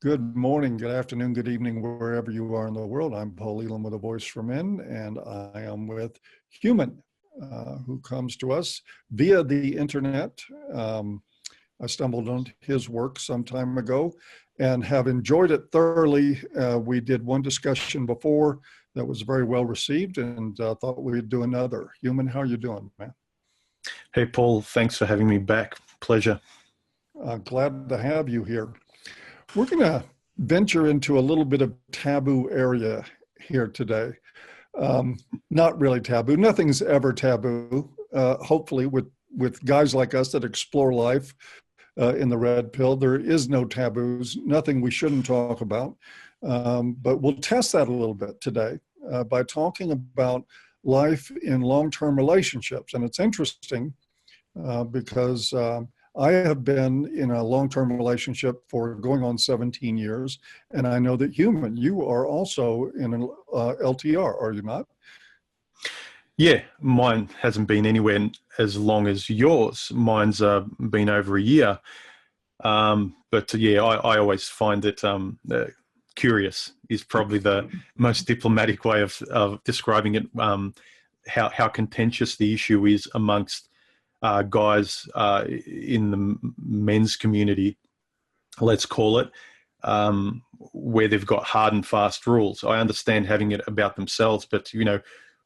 Good morning, good afternoon, good evening, wherever you are in the world. I'm Paul Elam with A Voice for Men, and I am with huMAN, who comes to us via the internet. I stumbled on his work some time ago and have enjoyed it thoroughly. We did one discussion before that was very well received, and thought we'd do another. huMAN, how are you doing, man? Hey, Paul, thanks for having me back. Pleasure. Glad to have you here. We're going to venture into a little bit of taboo area here today. Not really taboo. Nothing's ever taboo. Hopefully, with guys like us that explore life in the red pill, there is no taboos, nothing we shouldn't talk about. But we'll test that a little bit today by talking about life in long-term relationships. And it's interesting because I have been in a long-term relationship for going on 17 years, and I know that huMAN, you are also in an LTR, are you not? Yeah, mine hasn't been anywhere as long as yours. Mine's been over a year. But yeah, I always find it curious is probably the most diplomatic way of describing it, how contentious the issue is amongst guys in the men's community, let's call it, where they've got hard and fast rules. I understand having it about themselves, but,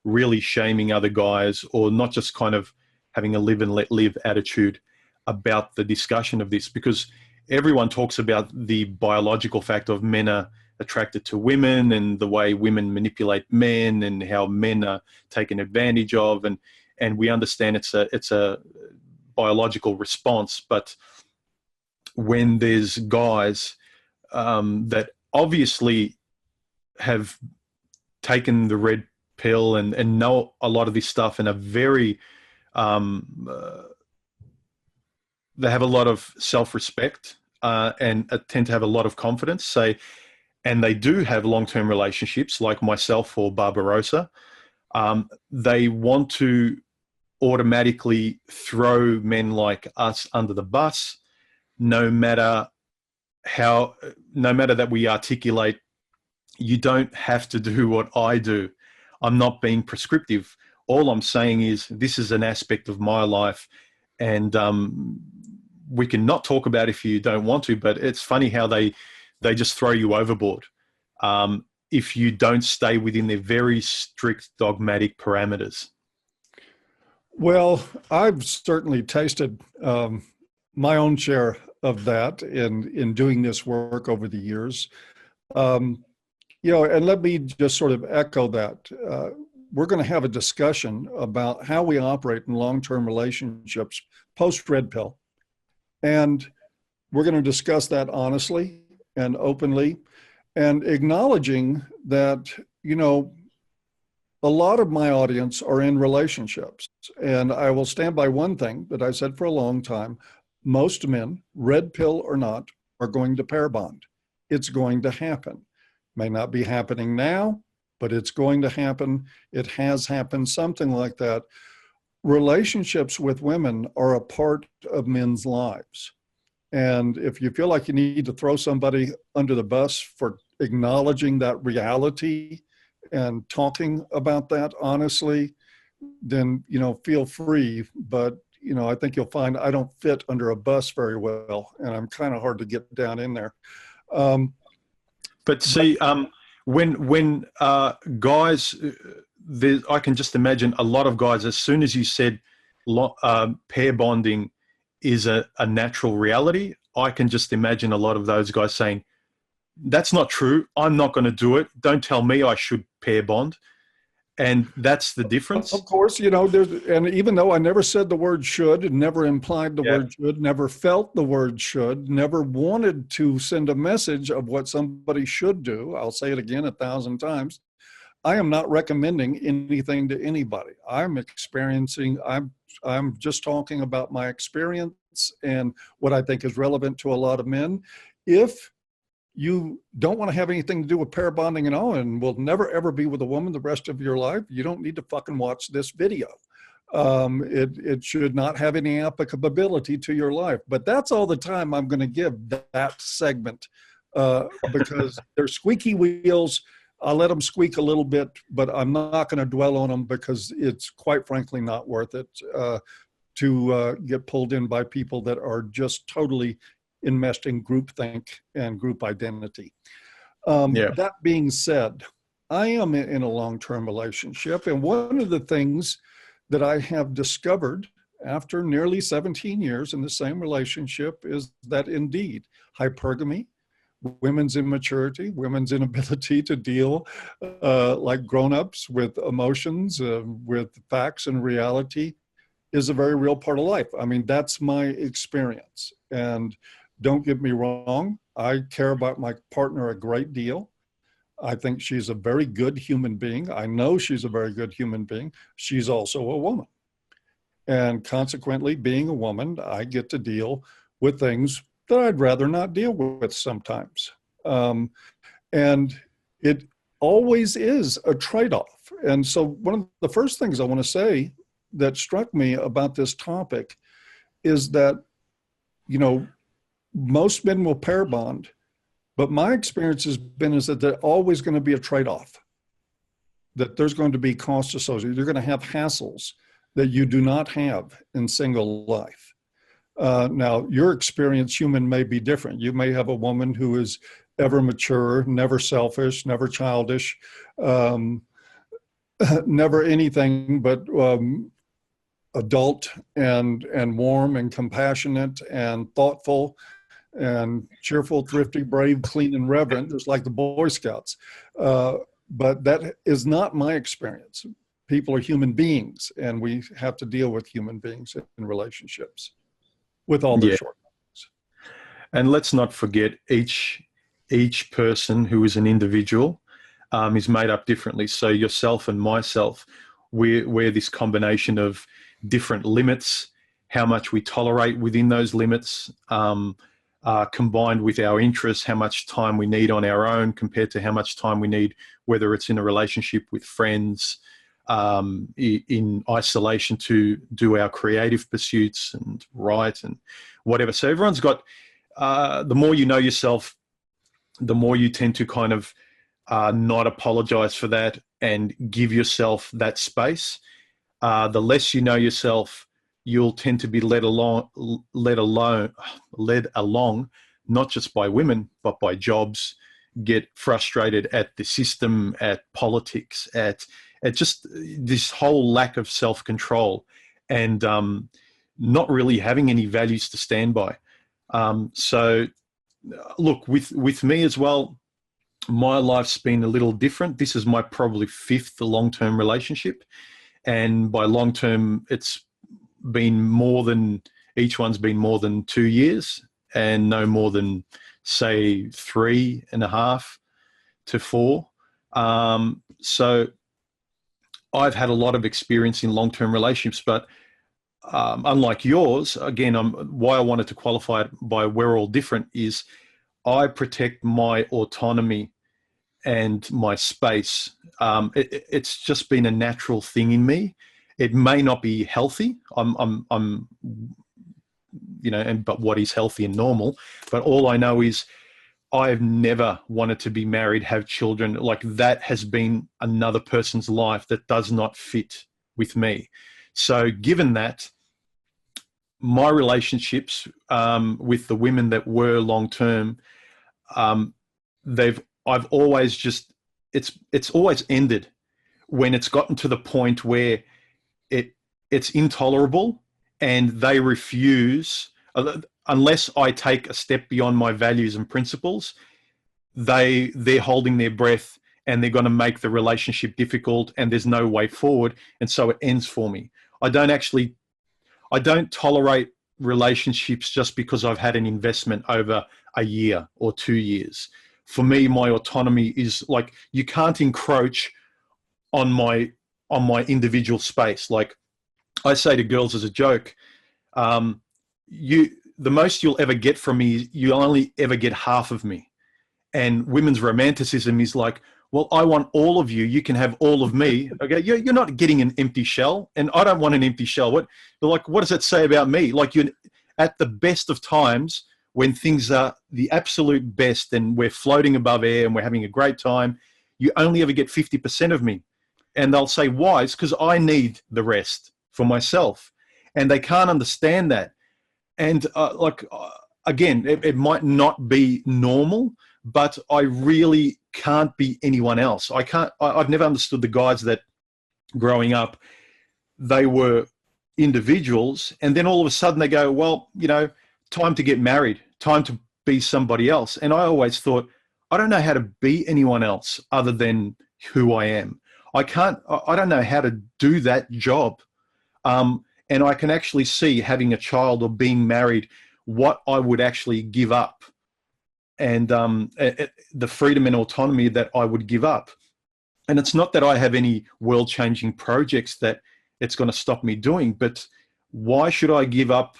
really shaming other guys, or not just kind of having a live and let live attitude about the discussion of this, because everyone talks about the biological fact of men are attracted to women and the way women manipulate men and how men are taken advantage of. And we understand it's a biological response, but when there's guys that obviously have taken the red pill and know a lot of this stuff and are very, they have a lot of self-respect and tend to have a lot of confidence, and they do have long-term relationships like myself or Barbarossa, they want to automatically throw men like us under the bus, no matter that we articulate, you don't have to do what I do. I'm not being prescriptive. All I'm saying is this is an aspect of my life, and we can not talk about it if you don't want to, but it's funny how they just throw you overboard if you don't stay within their very strict dogmatic parameters. Well, I've certainly tasted my own share of that in doing this work over the years. And let me just sort of echo that. We're going to have a discussion about how we operate in long-term relationships post-red pill. And we're going to discuss that honestly and openly, and acknowledging that, a lot of my audience are in relationships. And I will stand by one thing that I said for a long time. Most men, red pill or not, are going to pair bond. It's going to happen. May not be happening now, but it's going to happen. It has happened, something like that. Relationships with women are a part of men's lives. And if you feel like you need to throw somebody under the bus for acknowledging that reality and talking about that honestly, then, feel free. But, I think you'll find I don't fit under a bus very well, and I'm kind of hard to get down in there. But see, when guys, I can just imagine a lot of guys, as soon as you said pair bonding is a natural reality, I can just imagine a lot of those guys saying, that's not true. I'm not going to do it. Don't tell me I should pair bond. And that's the difference. Of course, and even though I never said the word should, never implied the word should, never felt the word should, never wanted to send a message of what somebody should do, I'll say it again 1,000 times, I am not recommending anything to anybody. I'm just talking about my experience and what I think is relevant to a lot of men. If you don't want to have anything to do with pair bonding at all and will never ever be with a woman the rest of your life, you don't need to fucking watch this video. It should not have any applicability to your life. But that's all the time I'm going to give that segment because they're squeaky wheels. I let them squeak a little bit, but I'm not going to dwell on them because it's quite frankly not worth it to get pulled in by people that are just totally enmeshed in groupthink and group identity. Yeah. That being said, I am in a long-term relationship, and one of the things that I have discovered after nearly 17 years in the same relationship is that indeed hypergamy, women's immaturity, women's inability to deal like grown-ups with emotions, with facts and reality, is a very real part of life. I mean, that's my experience. And don't get me wrong, I care about my partner a great deal. I think she's a very good human being. I know she's a very good human being. She's also a woman. And consequently, being a woman, I get to deal with things that I'd rather not deal with sometimes. And it always is a trade-off. And so one of the first things I want to say that struck me about this topic is that, you know, most men will pair bond, but my experience has been is that there's always going to be a trade-off, that there's going to be costs associated. You're going to have hassles that you do not have in single life. Now, your experience, human, may be different. You may have a woman who is ever mature, never selfish, never childish, never anything but adult and warm and compassionate and thoughtful and cheerful, thrifty, brave, clean, and reverent, just like the Boy Scouts. But that is not my experience. People are human beings, and we have to deal with human beings in relationships with all their shortcomings. And let's not forget, each person who is an individual is made up differently. So yourself and myself, we're this combination of different limits, how much we tolerate within those limits, combined with our interests, how much time we need on our own compared to how much time we need, whether it's in a relationship with friends, in isolation to do our creative pursuits and write and whatever. So everyone's got, the more you know yourself, the more you tend to kind of not apologize for that and give yourself that space. The less you know yourself, you'll tend to be led along, not just by women, but by jobs, get frustrated at the system, at politics, at just this whole lack of self-control and not really having any values to stand by. So look, with me as well, my life's been a little different. This is my probably 5th long-term relationship. And by long-term, it's been more than, each one's been more than 2 years and no more than, say, 3.5 to 4. So I've had a lot of experience in long-term relationships, but unlike yours, again, why I wanted to qualify it by we're all different is I protect my autonomy and my space. It's just been a natural thing in me. It may not be healthy. I'm you know, but what is healthy and normal? But all I know is I've never wanted to be married, have children. Like, that has been another person's life that does not fit with me. So given that, my relationships with the women that were long-term, I've always just, it's always ended when it's gotten to the point where it's intolerable and they refuse, unless I take a step beyond my values and principles, they're holding their breath and they're going to make the relationship difficult and there's no way forward. And so it ends for me. I don't tolerate relationships just because I've had an investment over a year or 2 years. For me, my autonomy is like, you can't encroach on my individual space. Like I say to girls as a joke, the most you'll ever get from me, you only ever get half of me. And women's romanticism is like, well, I want all of you. You can have all of me. Okay, you're not getting an empty shell, and I don't want an empty shell. What does that say about me? Like, you, at the best of times, when things are the absolute best and we're floating above air and we're having a great time, you only ever get 50% of me. And they'll say, why? It's because I need the rest for myself. And they can't understand that. And again, it might not be normal, but I really can't be anyone else. I've never understood the guys that growing up, they were individuals, and then all of a sudden they go, well, time to get married, time to be somebody else. And I always thought, I don't know how to be anyone else other than who I am. I don't know how to do that job. And I can actually see having a child or being married, what I would actually give up, and the freedom and autonomy that I would give up. And it's not that I have any world-changing projects that it's going to stop me doing, but why should I give up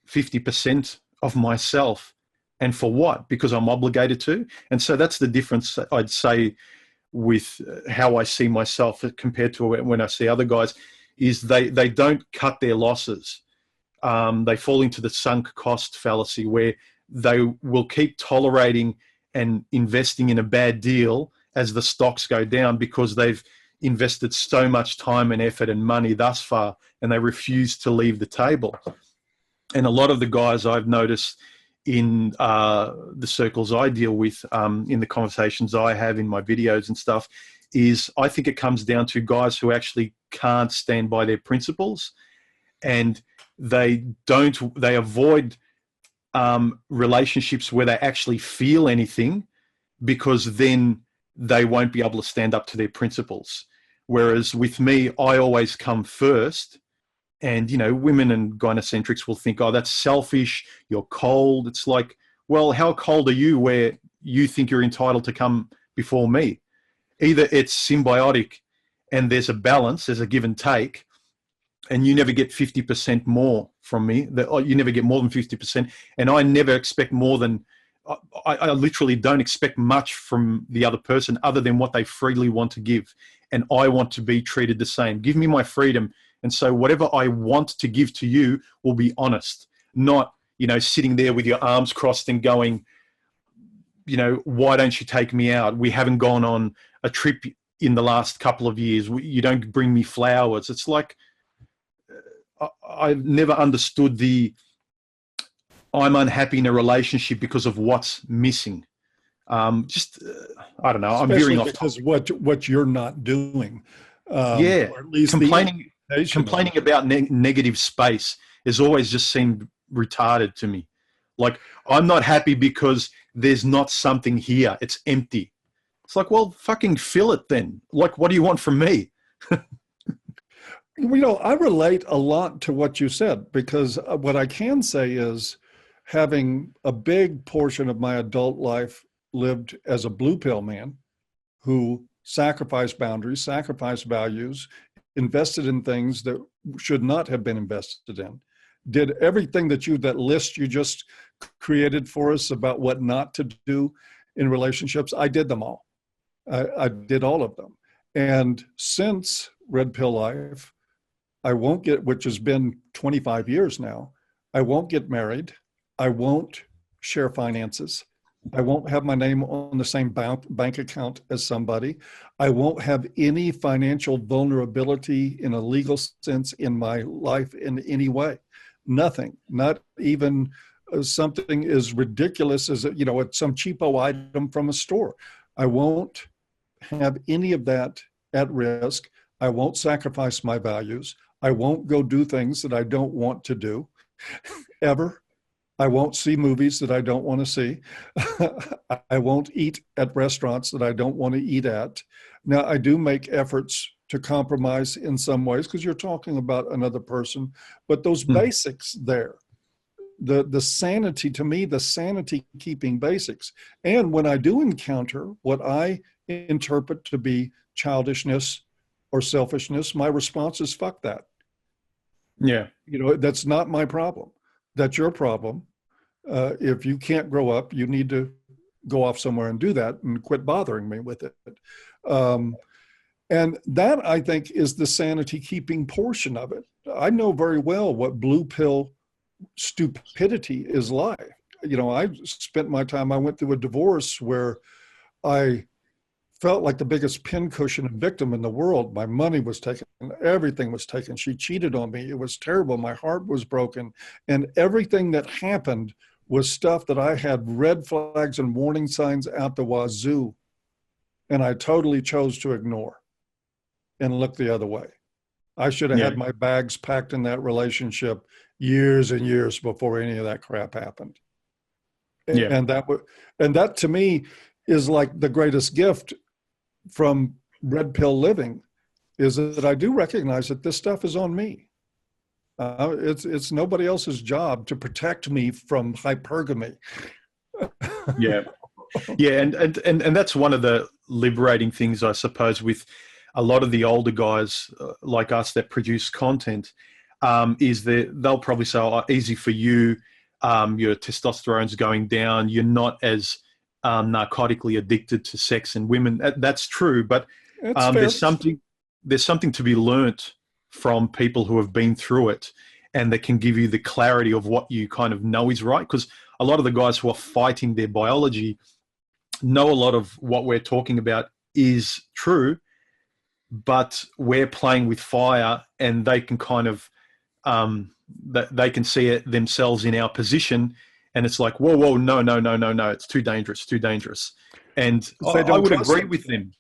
50% of myself? And for what? Because I'm obligated to? And so that's the difference, I'd say, with how I see myself compared to when I see other guys, is they don't cut their losses. They fall into the sunk cost fallacy, where they will keep tolerating and investing in a bad deal as the stocks go down, because they've invested so much time and effort and money thus far, and they refuse to leave the table. And a lot of the guys I've noticed in the circles I deal with, in the conversations I have in my videos and stuff, is I think it comes down to guys who actually can't stand by their principles, and they avoid relationships where they actually feel anything, because then they won't be able to stand up to their principles. Whereas with me, I always come first. And, women and gynocentrics will think, oh, that's selfish, you're cold. It's like, well, how cold are you where you think you're entitled to come before me? Either it's symbiotic and there's a balance, there's a give and take, and you never get 50% more from me. You never get more than 50%. And I never expect more than, I literally don't expect much from the other person other than what they freely want to give. And I want to be treated the same. Give me my freedom. And so whatever I want to give to you will be honest, not, sitting there with your arms crossed and going, why don't you take me out? We haven't gone on a trip in the last couple of years. You don't bring me flowers. It's like, I've never understood I'm unhappy in a relationship because of what's missing. I don't know. I'm veering off because what you're not doing. Or at least complaining about negative space has always just seemed retarded to me. Like, I'm not happy because there's not something here. It's empty. It's like, well, fucking fill it then. Like, what do you want from me? I relate a lot to what you said, because what I can say is, having a big portion of my adult life lived as a blue pill man who sacrificed boundaries, sacrificed values, invested in things that should not have been invested in, did everything that list you just created for us about what not to do in relationships. I did them all. I did all of them. And since Red Pill Life, I won't get, which has been 25 years now, I won't get married. I won't share finances. I won't have my name on the same bank account as somebody. I won't have any financial vulnerability in a legal sense in my life in any way. Nothing, not even something as ridiculous as, it's some cheapo item from a store. I won't have any of that at risk. I won't sacrifice my values. I won't go do things that I don't want to do, ever. I won't see movies that I don't want to see. I won't eat at restaurants that I don't want to eat at. Now, I do make efforts to compromise in some ways, because you're talking about another person, but those basics there, the sanity, to me, the sanity keeping basics. And when I do encounter what I interpret to be childishness or selfishness, my response is, fuck that. Yeah. That's not my problem. That's your problem. If you can't grow up, you need to go off somewhere and do that and quit bothering me with it. And that, I think, is the sanity keeping portion of it. I know very well what blue pill stupidity is like. I spent my time, I went through a divorce where I felt like the biggest pincushion and victim in the world. My money was taken, everything was taken. She cheated on me. It was terrible. My heart was broken. And everything that happened was stuff that I had red flags and warning signs out the wazoo. And I totally chose to ignore and look the other way. I should have had my bags packed in that relationship years and years before any of that crap happened. Yeah. And that to me is like the greatest gift from red pill living, is that I do recognize that this stuff is on me. It's nobody else's job to protect me from hypergamy. Yeah. Yeah. And that's one of the liberating things, I suppose, with a lot of the older guys like us that produce content, is that they'll probably say, oh, easy for you. Your testosterone's going down. You're not as narcotically addicted to sex and women. That's true. But there's something to be learnt from people who have been through it, and that can give you the clarity of what you kind of know is right. Because a lot of the guys who are fighting their biology know a lot of what we're talking about is true, but we're playing with fire, and they can kind of, they can see it themselves in our position, and it's like, whoa, no, it's too dangerous. And I would agree with them.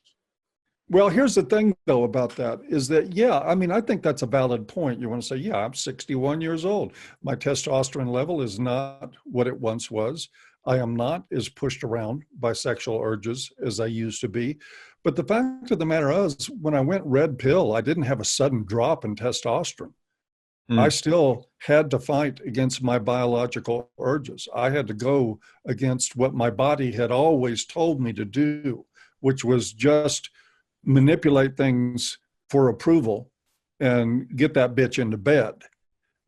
Well, here's the thing, though, about that is that, I think that's a valid point. You want to say, I'm 61 years old. My testosterone level is not what it once was. I am not as pushed around by sexual urges as I used to be. But the fact of the matter is, when I went red pill, I didn't have a sudden drop in testosterone. I still had to fight against my biological urges. I had to go against what my body had always told me to do, which was just manipulate things for approval and get that bitch into bed.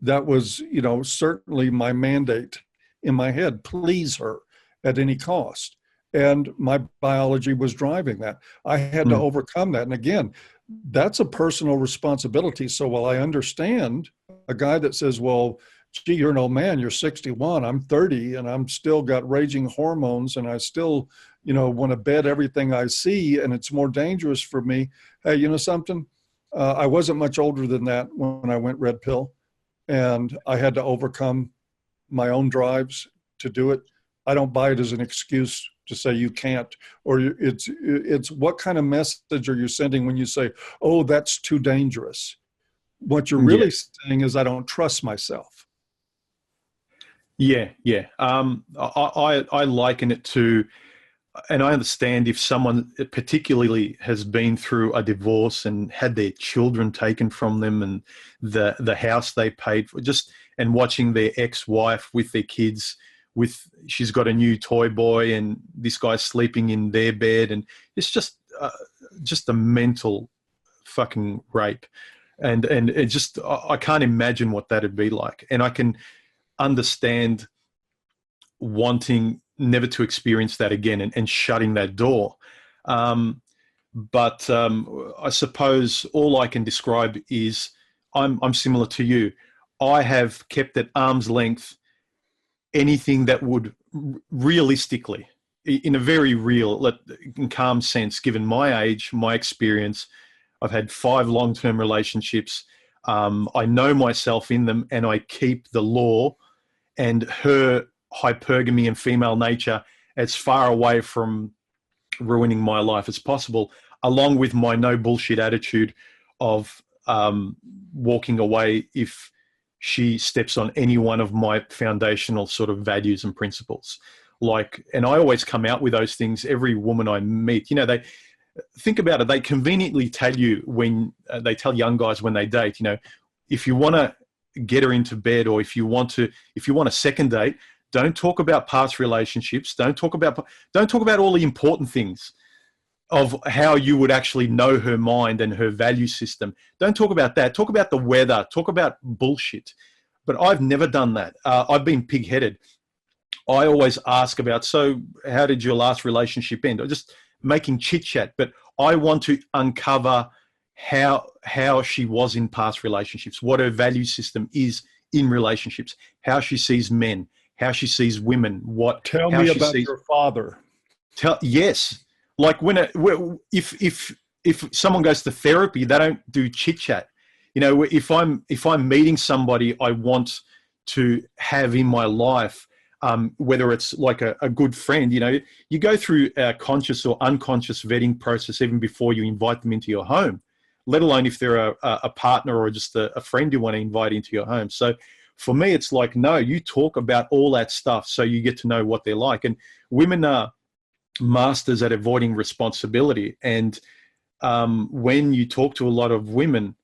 That was, certainly my mandate in my head, please her at any cost. And my biology was driving that. I had to overcome that. And again, that's a personal responsibility. So while I understand a guy that says, well, gee, you're an old man, you're 61, I'm 30, and I'm still got raging hormones, and I still, want to bet everything I see, and it's more dangerous for me. Hey, you know something? I wasn't much older than that when I went red pill, and I had to overcome my own drives to do it. I don't buy it as an excuse to say you can't, or it's what kind of message are you sending when you say, oh, that's too dangerous? What you're really saying is, I don't trust myself. Yeah. I liken it to, and I understand if someone particularly has been through a divorce and had their children taken from them, and the house they paid for, and watching their ex-wife with their kids, she's got a new toy boy and this guy's sleeping in their bed, and it's just a mental fucking rape. And it just, I can't imagine what that'd be like. And I can understand wanting never to experience that again, and shutting that door. But I suppose all I can describe is I'm similar to you. I have kept at arm's length anything that would realistically, in a very real and calm sense, given my age, my experience, I've had 5 long-term relationships. I know myself in them, and I keep the law and her hypergamy and female nature as far away from ruining my life as possible, along with my no bullshit attitude of walking away if she steps on any one of my foundational sort of values and principles. And I always come out with those things. Every woman I meet, they think about it. They conveniently tell you, when they tell young guys when they date, if you want to get her into bed, or if you want a second date, don't talk about past relationships. Don't talk about all the important things of how you would actually know her mind and her value system. Don't talk about that. Talk about the weather. Talk about bullshit. But I've never done that. I've been pig-headed. I always ask about, so how did your last relationship end? Or just making chit-chat. But I want to uncover how she was in past relationships, what her value system is in relationships, how she sees men, how she sees women, Tell how me she about sees. your father. Yes, like if someone goes to therapy, they don't do chit chat. You know, if I'm meeting somebody I want to have in my life, whether it's like a good friend, you know, you go through a conscious or unconscious vetting process even before you invite them into your home, let alone if they're a partner or just a friend you want to invite into your home. So for me, it's like, no, you talk about all that stuff so you get to know what they're like. And women are masters at avoiding responsibility. And when you talk to a lot of women,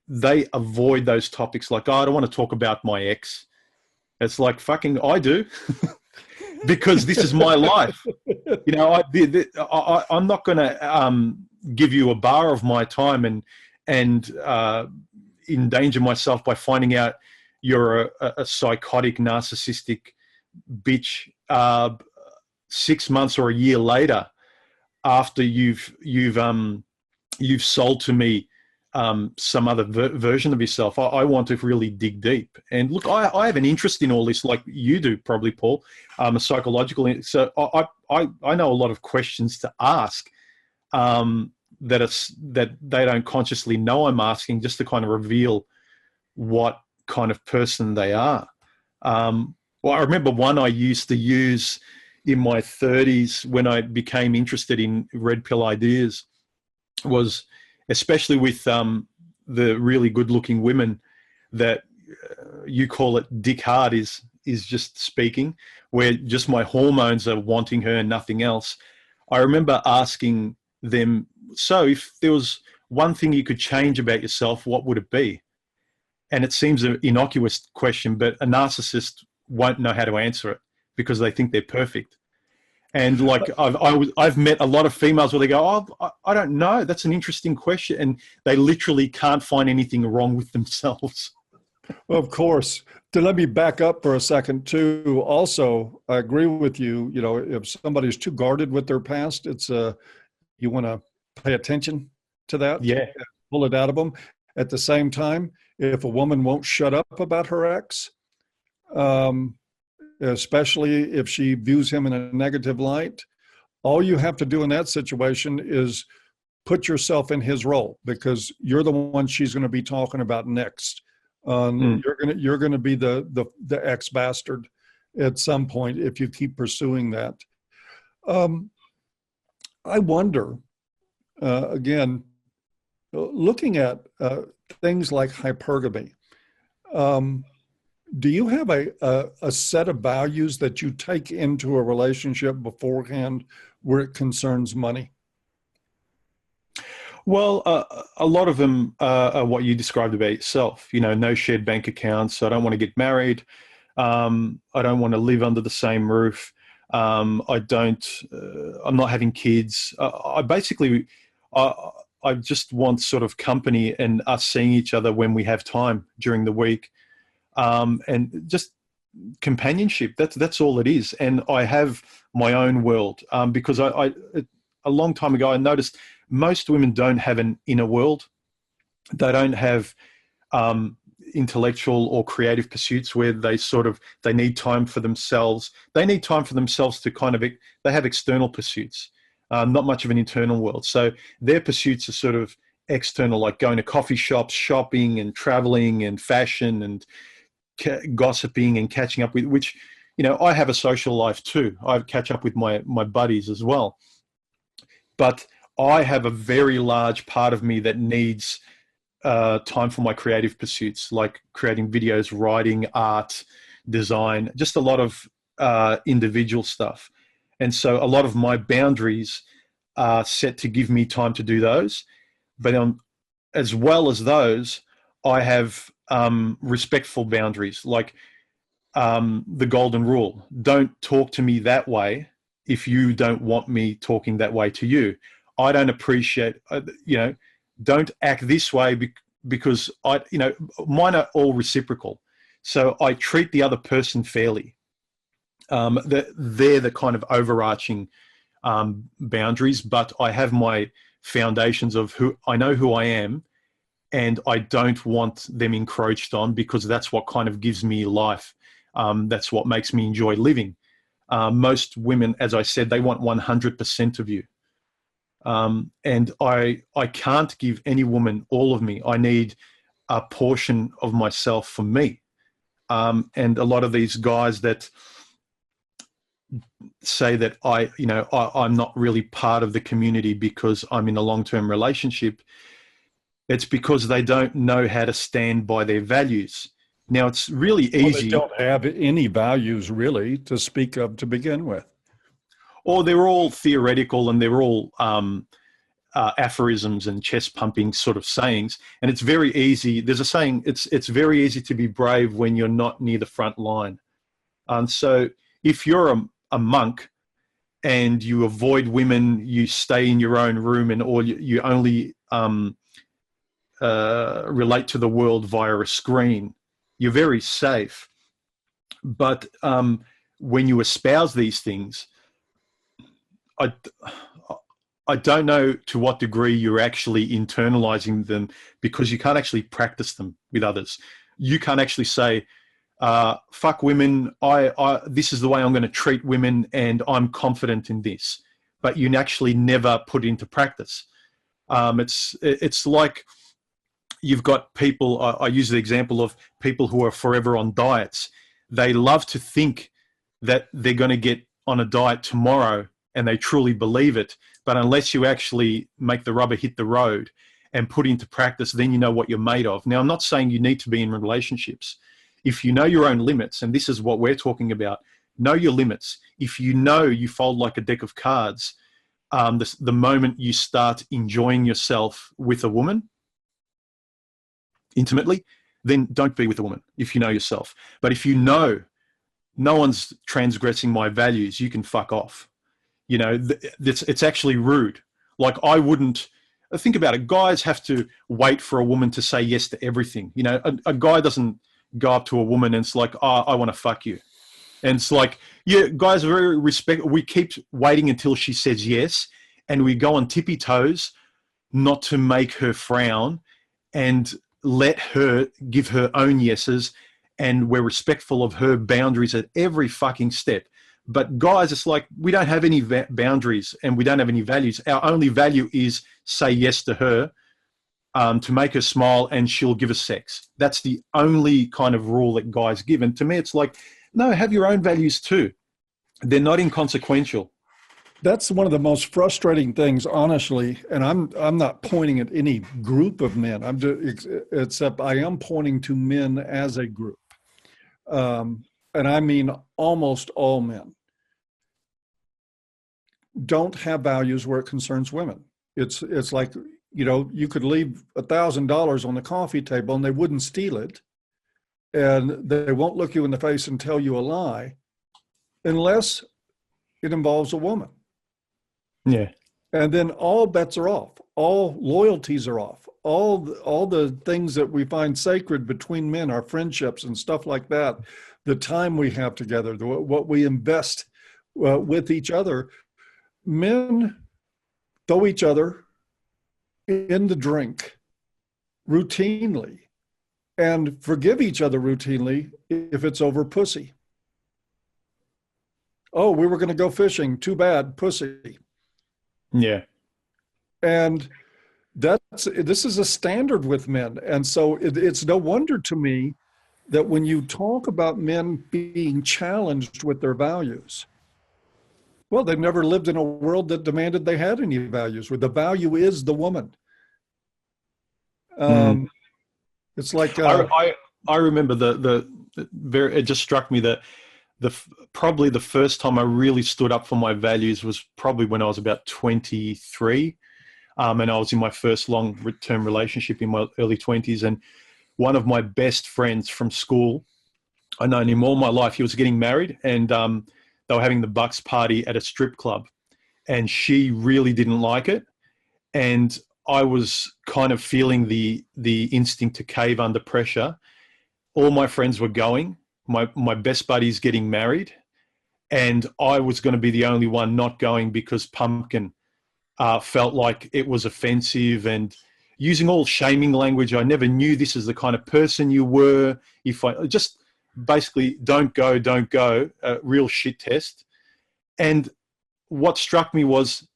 they avoid those topics like, oh, I don't want to talk about my ex. It's like, fucking, I do. Because this is my life. You know, I'm not going to give you a bar of my time and endanger myself by finding out you're a psychotic, narcissistic bitch 6 months or a year later, after you've sold to me some other version of yourself. I want to really dig deep. And look, I have an interest in all this, like you do probably, Paul, a psychological. So I know a lot of questions to ask that they don't consciously know I'm asking, just to kind of reveal what kind of person they are. Well, I remember one I used to use in my 30s when I became interested in red pill ideas was, especially with the really good-looking women, that you call it dick hard is just speaking, where just my hormones are wanting her and nothing else. I remember asking them, so if there was one thing you could change about yourself, what would it be? And it seems an innocuous question, but a narcissist won't know how to answer it because they think they're perfect. And like I've met a lot of females where they go, oh, I don't know. That's an interesting question. And they literally can't find anything wrong with themselves. Of course. To let me back up for a second too. Also, I agree with you. You know, if somebody's too guarded with their past, it's you want to pay attention to that. Yeah. Pull it out of them. At the same time, if a woman won't shut up about her ex, especially if she views him in a negative light, all you have to do in that situation is put yourself in his role, because you're the one she's going to be talking about next. You're going to be the ex bastard at some point if you keep pursuing that. I wonder, again, looking at things like hypergamy. Do you have a set of values that you take into a relationship beforehand where it concerns money? Well, a lot of them are what you described about yourself. You know, no shared bank accounts. I don't want to get married. I don't want to live under the same roof. I'm not having kids. I just want sort of company and us seeing each other when we have time during the week. And just companionship. That's all it is. And I have my own world because a long time ago I noticed most women don't have an inner world. They don't have intellectual or creative pursuits where they need time for themselves. They need time for themselves to they have external pursuits, not much of an internal world. So their pursuits are sort of external, like going to coffee shops, shopping and traveling and fashion and gossiping and catching up with, which, you know, I have a social life too. I catch up with my buddies as well. But I have a very large part of me that needs time for my creative pursuits, like creating videos, writing, art, design, just a lot of individual stuff. And so a lot of my boundaries are set to give me time to do those. But as well as those, I have respectful boundaries, like the golden rule. Don't talk to me that way if you don't want me talking that way to you. I don't appreciate, don't act this way because mine are all reciprocal. So I treat the other person fairly. They're the kind of overarching boundaries, but I have my foundations of I know who I am, and I don't want them encroached on because that's what kind of gives me life. That's what makes me enjoy living. Most women, as I said, they want 100% of you. And I can't give any woman all of me. I need a portion of myself for me. And a lot of these guys that say that I'm not really part of the community because I'm in a long-term relationship, it's because they don't know how to stand by their values. Now, it's really easy. Well, they don't have any values really to speak of to begin with. Or they're all theoretical and they're all aphorisms and chest pumping sort of sayings. And it's very easy. There's a saying, it's very easy to be brave when you're not near the front line. And so if you're a monk and you avoid women, you stay in your own room, and or you only relate to the world via a screen, you're very safe. But when you espouse these things, I don't know to what degree you're actually internalizing them, because you can't actually practice them with others. You can't actually say, fuck women, this is the way I'm going to treat women and I'm confident in this. But you actually never put into practice. It's like you've got people, I use the example of people who are forever on diets. They love to think that they're going to get on a diet tomorrow and they truly believe it. But unless you actually make the rubber hit the road and put into practice, then you know what you're made of. Now, I'm not saying you need to be in relationships. If you know your own limits, and this is what we're talking about, know your limits. If you know you fold like a deck of cards, the moment you start enjoying yourself with a woman intimately, then don't be with a woman if you know yourself. But if you know no one's transgressing my values, you can fuck off. You know, it's actually rude. Like, I wouldn't think about it. Guys have to wait for a woman to say yes to everything. You know, a guy doesn't go up to a woman and it's like, oh, I want to fuck you. And it's like, yeah, guys are very respectful. We keep waiting until she says yes, and we go on tippy toes not to make her frown and let her give her own yeses. And we're respectful of her boundaries at every fucking step. But guys, it's like, we don't have any boundaries and we don't have any values. Our only value is say yes to her, to make her smile, and she'll give us sex. That's the only kind of rule that guys give. And to me, it's like, no, have your own values too. They're not inconsequential. That's one of the most frustrating things, honestly. And I'm not pointing at any group of men. Except I am pointing to men as a group, and I mean almost all men don't have values where it concerns women. It's like, you know, you could leave $1,000 on the coffee table and they wouldn't steal it, and they won't look you in the face and tell you a lie unless it involves a woman. Yeah. And then all bets are off. All loyalties are off. All the things that we find sacred between men, our friendships and stuff like that, the time we have together, what we invest with each other. Men throw each other in the drink routinely and forgive each other routinely if it's over pussy. Oh, we were going to go fishing. Too bad, pussy. Yeah. And this is a standard with men. And so it's no wonder to me that when you talk about men being challenged with their values, well, they've never lived in a world that demanded they had any values, where the value is the woman. It's like I remember it just struck me that probably the first time I really stood up for my values was probably when I was about 23, and I was in my first long-term relationship in my early 20s, and one of my best friends from school, I've known him all my life. He was getting married, and they were having the Bucks party at a strip club, and she really didn't like it, and I was kind of feeling the instinct to cave under pressure. All my friends were going. My best buddy's getting married, and I was going to be the only one not going because Pumpkin felt like it was offensive and using all shaming language. I never knew this is the kind of person you were. If I just basically don't go, a real shit test. And what struck me was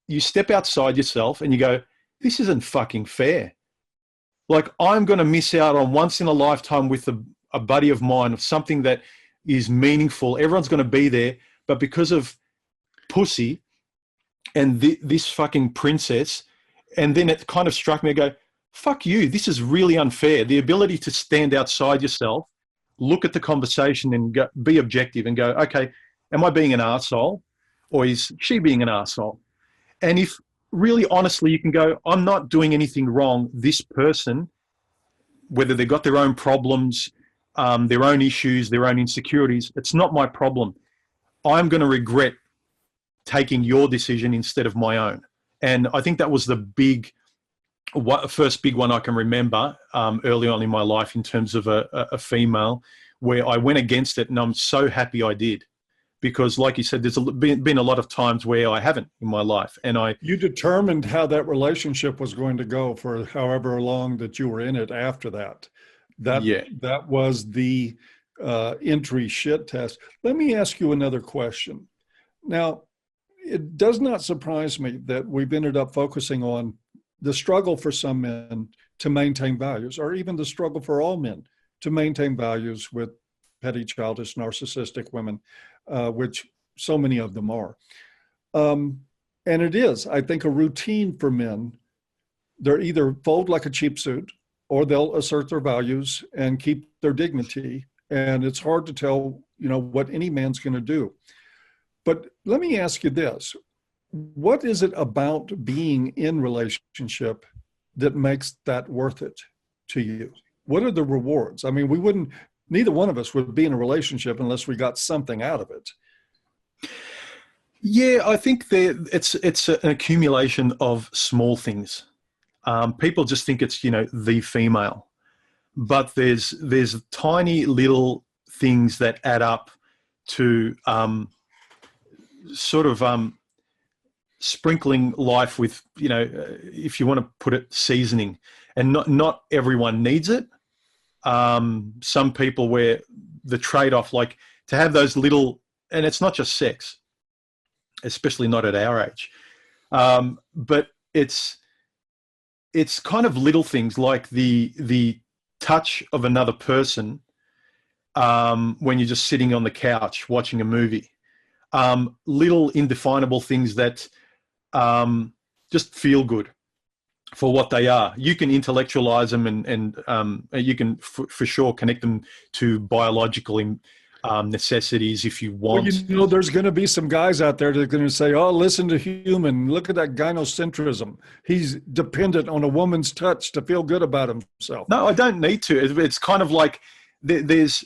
you step outside yourself and you go, this isn't fucking fair. Like, I'm going to miss out on once in a lifetime with a buddy of mine of something that is meaningful. Everyone's going to be there, but because of pussy and this fucking princess, and then it kind of struck me, I go, fuck you, this is really unfair. The ability to stand outside yourself, look at the conversation and go, be objective and go, okay, am I being an arsehole or is she being an arsehole? And if really honestly you can go, I'm not doing anything wrong, this person, whether they've got their own problems, their own issues, their own insecurities, it's not my problem. I'm going to regret taking your decision instead of my own. And I think that was the first big one I can remember early on in my life in terms of a female, where I went against it, and I'm so happy I did. Because like you said, there's been a lot of times where I haven't in my life. And You determined how that relationship was going to go for however long that you were in it after that. That was the entry shit test. Let me ask you another question. Now, it does not surprise me that we've ended up focusing on the struggle for some men to maintain values, or even the struggle for all men to maintain values with petty, childish, narcissistic women, which so many of them are. And it is, I think, a routine for men. They're either fold like a cheap suit, or they'll assert their values and keep their dignity. And it's hard to tell, what any man's going to do. But let me ask you this. What is it about being in relationship that makes that worth it to you? What are the rewards? I mean, neither one of us would be in a relationship unless we got something out of it. Yeah, I think it's an accumulation of small things. People just think it's, the female, but there's tiny little things that add up to sort of sprinkling life with, if you want to put it, seasoning. And not everyone needs it. Some people where the trade-off, like to have those little, and it's not just sex, especially not at our age, but it's kind of little things like the touch of another person when you're just sitting on the couch watching a movie. Little indefinable things that just feel good for what they are. You can intellectualize them and you can for sure connect them to biological necessities if you want. Well, there's going to be some guys out there that are going to say, oh, listen to huMAN. Look at that gynocentrism. He's dependent on a woman's touch to feel good about himself. No, I don't need to. It's kind of like there's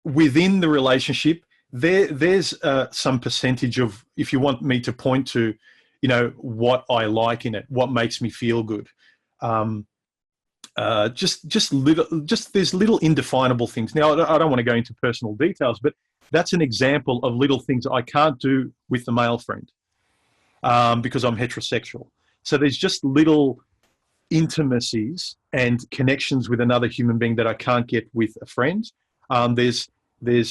within the relationship, there's some percentage of, if you want me to point to, what I like in it, what makes me feel good. Just there's little indefinable things. Now, I don't want to go into personal details, but that's an example of little things I can't do with the male friend because I'm heterosexual. So there's just little intimacies and connections with another human being that I can't get with a friend. There's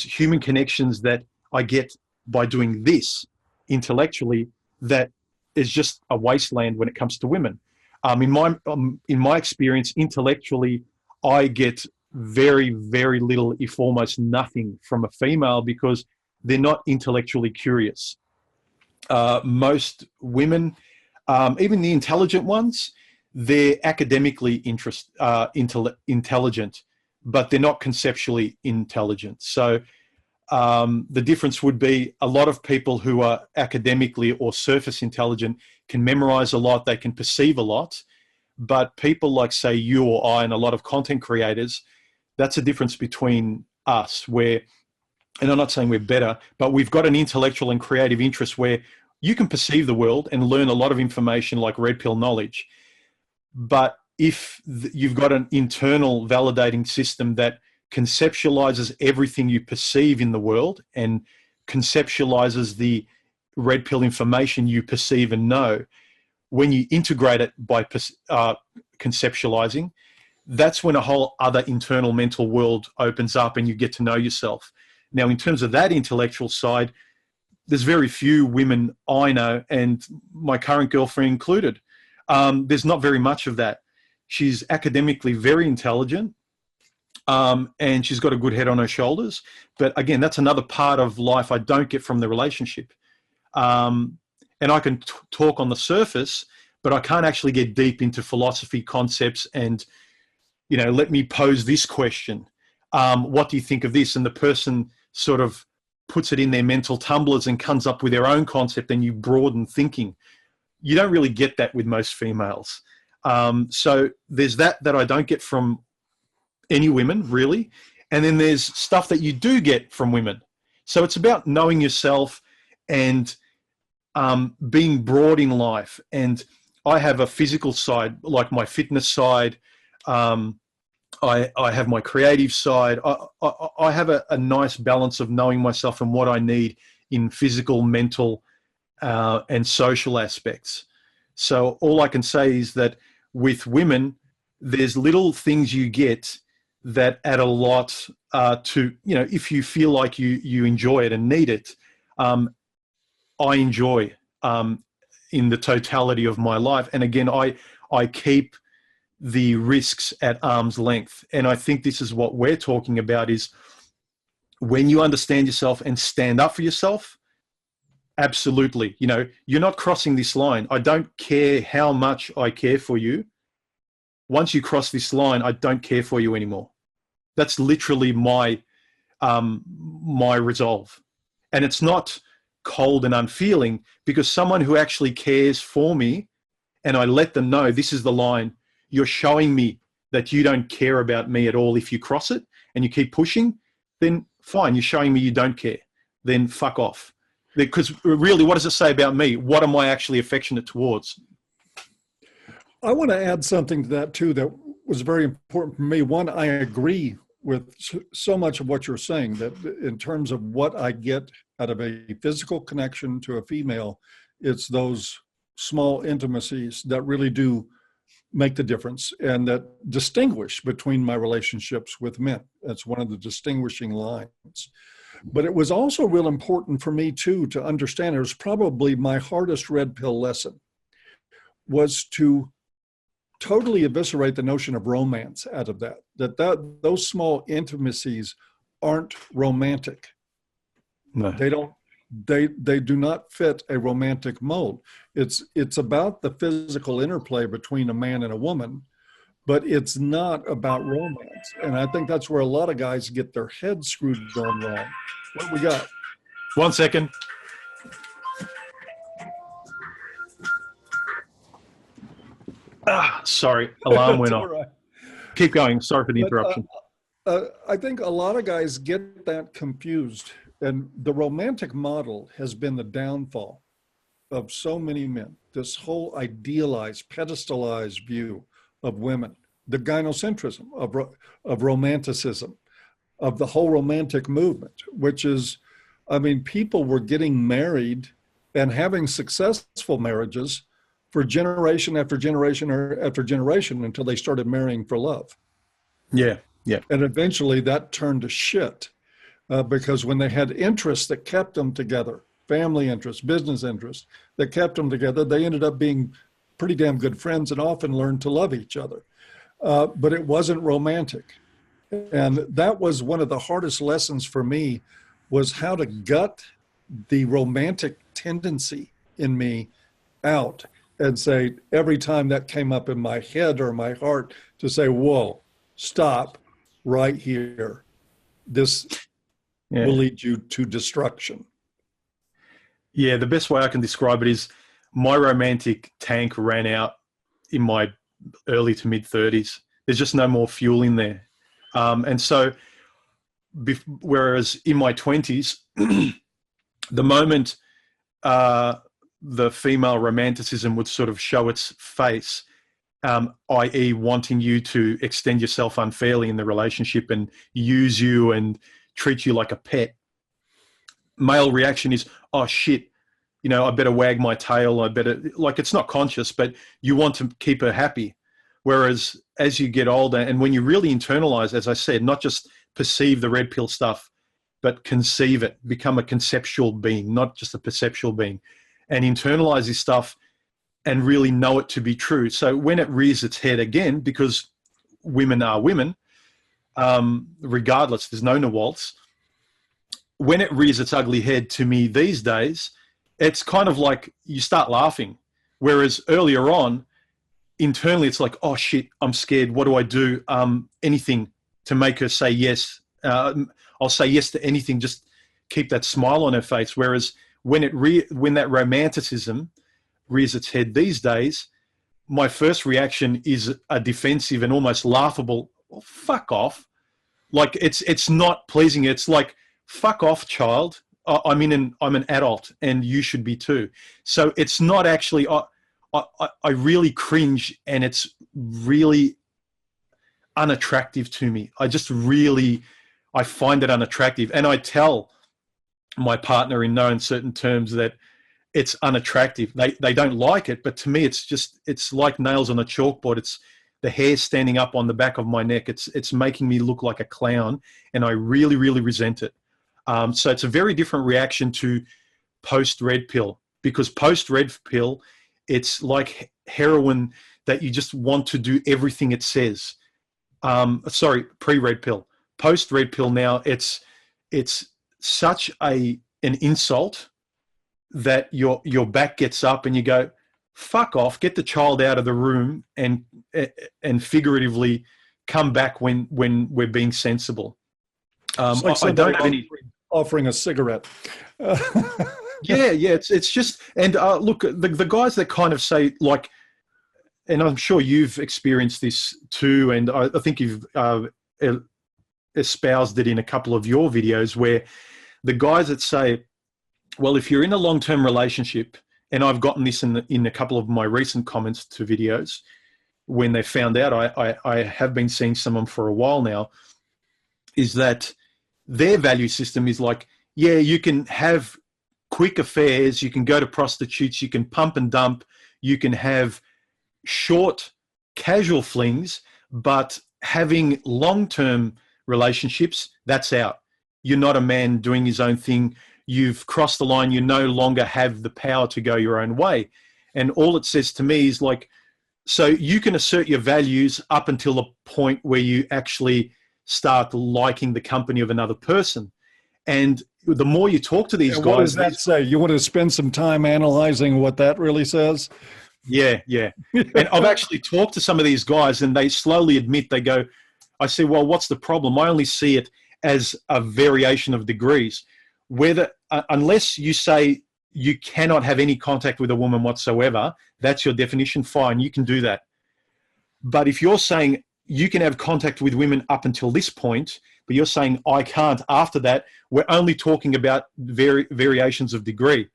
human connections that I get by doing this intellectually that is just a wasteland when it comes to women. In my experience, intellectually, I get very, very little, if almost nothing, from a female because they're not intellectually curious. Most women, even the intelligent ones, they're academically intelligent, but they're not conceptually intelligent. So the difference would be a lot of people who are academically or surface intelligent can memorize a lot, they can perceive a lot, but people like, say, you or I and a lot of content creators, that's a difference between us where, and I'm not saying we're better, but we've got an intellectual and creative interest where you can perceive the world and learn a lot of information like red pill knowledge. But if you've got an internal validating system that conceptualizes everything you perceive in the world and conceptualizes the red pill information you perceive and know, when you integrate it by conceptualizing, that's when a whole other internal mental world opens up and you get to know yourself. Now, in terms of that intellectual side, there's very few women I know, and my current girlfriend included. There's not very much of that. She's academically very intelligent, and she's got a good head on her shoulders. But again, that's another part of life I don't get from the relationship. And I can talk on the surface, but I can't actually get deep into philosophy concepts and, let me pose this question. What do you think of this? And the person sort of puts it in their mental tumblers and comes up with their own concept, and you broaden thinking. You don't really get that with most females. So there's that I don't get from any women, really. And then there's stuff that you do get from women. So it's about knowing yourself and being broad in life. And I have a physical side, like my fitness side. I have my creative side. I have a nice balance of knowing myself and what I need in physical, mental, and social aspects. So all I can say is that with women, there's little things you get that add a lot to, if you feel like you enjoy it and need it. I enjoy in the totality of my life. And again, I keep the risks at arm's length. And I think this is what we're talking about, is when you understand yourself and stand up for yourself, absolutely. You're not crossing this line. I don't care how much I care for you. Once you cross this line, I don't care for you anymore. That's literally my resolve. And it's not cold and unfeeling, because someone who actually cares for me, and I let them know this is the line, you're showing me that you don't care about me at all. If you cross it and you keep pushing, then fine, you're showing me you don't care. Then fuck off. Because really, what does it say about me? What am I actually affectionate towards? I want to add something to that too that was very important for me. One, I agree with so much of what you're saying, that in terms of what I get out of a physical connection to a female, it's those small intimacies that really do make the difference and that distinguish between my relationships with men. That's one of the distinguishing lines. But it was also real important for me too to understand, it was probably my hardest red pill lesson, was to totally eviscerate the notion of romance out of that those small intimacies aren't romantic. No. They do not fit a romantic mold. It's about the physical interplay between a man and a woman, but it's not about romance. And I think that's where a lot of guys get their heads screwed on wrong. What we got? 1 second. Sorry, alarm went off. Right. Keep going. Sorry for the interruption. I think a lot of guys get that confused. And the romantic model has been the downfall of so many men. This whole idealized, pedestalized view of women, the gynocentrism of romanticism, of the whole romantic movement, which is, people were getting married and having successful marriages for generation after generation after generation until they started marrying for love. Yeah. And eventually that turned to shit. Because when they had interests that kept them together, family interests, business interests that kept them together, they ended up being pretty damn good friends and often learned to love each other. But it wasn't romantic. And that was one of the hardest lessons for me, was how to gut the romantic tendency in me out and say, every time that came up in my head or my heart, to say, whoa, stop right here. This will lead you to destruction. Yeah, the best way I can describe it is my romantic tank ran out in my early to mid 30s. There's just no more fuel in there. And so, whereas in my 20s, the moment the female romanticism would sort of show its face, i.e. wanting you to extend yourself unfairly in the relationship and use you and treat you like a pet, male reaction is, oh shit, I better wag my tail. I better, like, it's not conscious, but you want to keep her happy. Whereas as you get older, and when you really internalize, as I said, not just perceive the red pill stuff, but conceive it, become a conceptual being, not just a perceptual being, and internalize this stuff and really know it to be true. So when it rears its head again, because women are women, regardless, there's no nuance. When it rears its ugly head to me these days, it's kind of like you start laughing. Whereas earlier on, internally, it's like, oh shit, I'm scared. What do I do? Anything to make her say yes. I'll say yes to anything. Just keep that smile on her face. Whereas when that romanticism rears its head these days, my first reaction is a defensive and almost laughable. Well, fuck off. Like it's not pleasing. It's like, fuck off, child. I'm an adult, and you should be too. So it's not actually. I really cringe, and it's really unattractive to me. I find it unattractive, and I tell my partner in no uncertain terms that it's unattractive. They don't like it, but to me, it's like nails on a chalkboard. It's the hair standing up on the back of my neck. It's making me look like a clown, and I really, really resent it. So it's a very different reaction to post-red pill, because post-red pill, it's like heroin that you just want to do everything it says. Sorry, pre-red pill. Post-red pill now, it's such an insult that your back gets up and you go, fuck off, get the child out of the room and figuratively come back when we're being sensible. Like I don't have any offering a cigarette. Yeah, it's just, and look, the guys that kind of say, like, and I'm sure you've experienced this too, and I think you've espoused it in a couple of your videos, where the guys that say, well, if you're in a long-term relationship, and I've gotten this in a couple of my recent comments to videos, when they found out I have been seeing someone for a while now, is that their value system is like, yeah, you can have quick affairs, you can go to prostitutes, you can pump and dump, you can have short casual flings, but having long-term relationships, that's out. You're not a man doing his own thing. You've crossed the line. You no longer have the power to go your own way. And all it says to me is like, so you can assert your values up until the point where you actually start liking the company of another person. And the more you talk to these guys... What does that say? You want to spend some time analyzing what that really says? Yeah. And I've actually talked to some of these guys, and they slowly admit, they go, I say, well, what's the problem? I only see it as a variation of degrees. Whether, unless you say you cannot have any contact with a woman whatsoever, that's your definition, fine, you can do that. But if you're saying you can have contact with women up until this point, but you're saying I can't after that, we're only talking about variations of degree.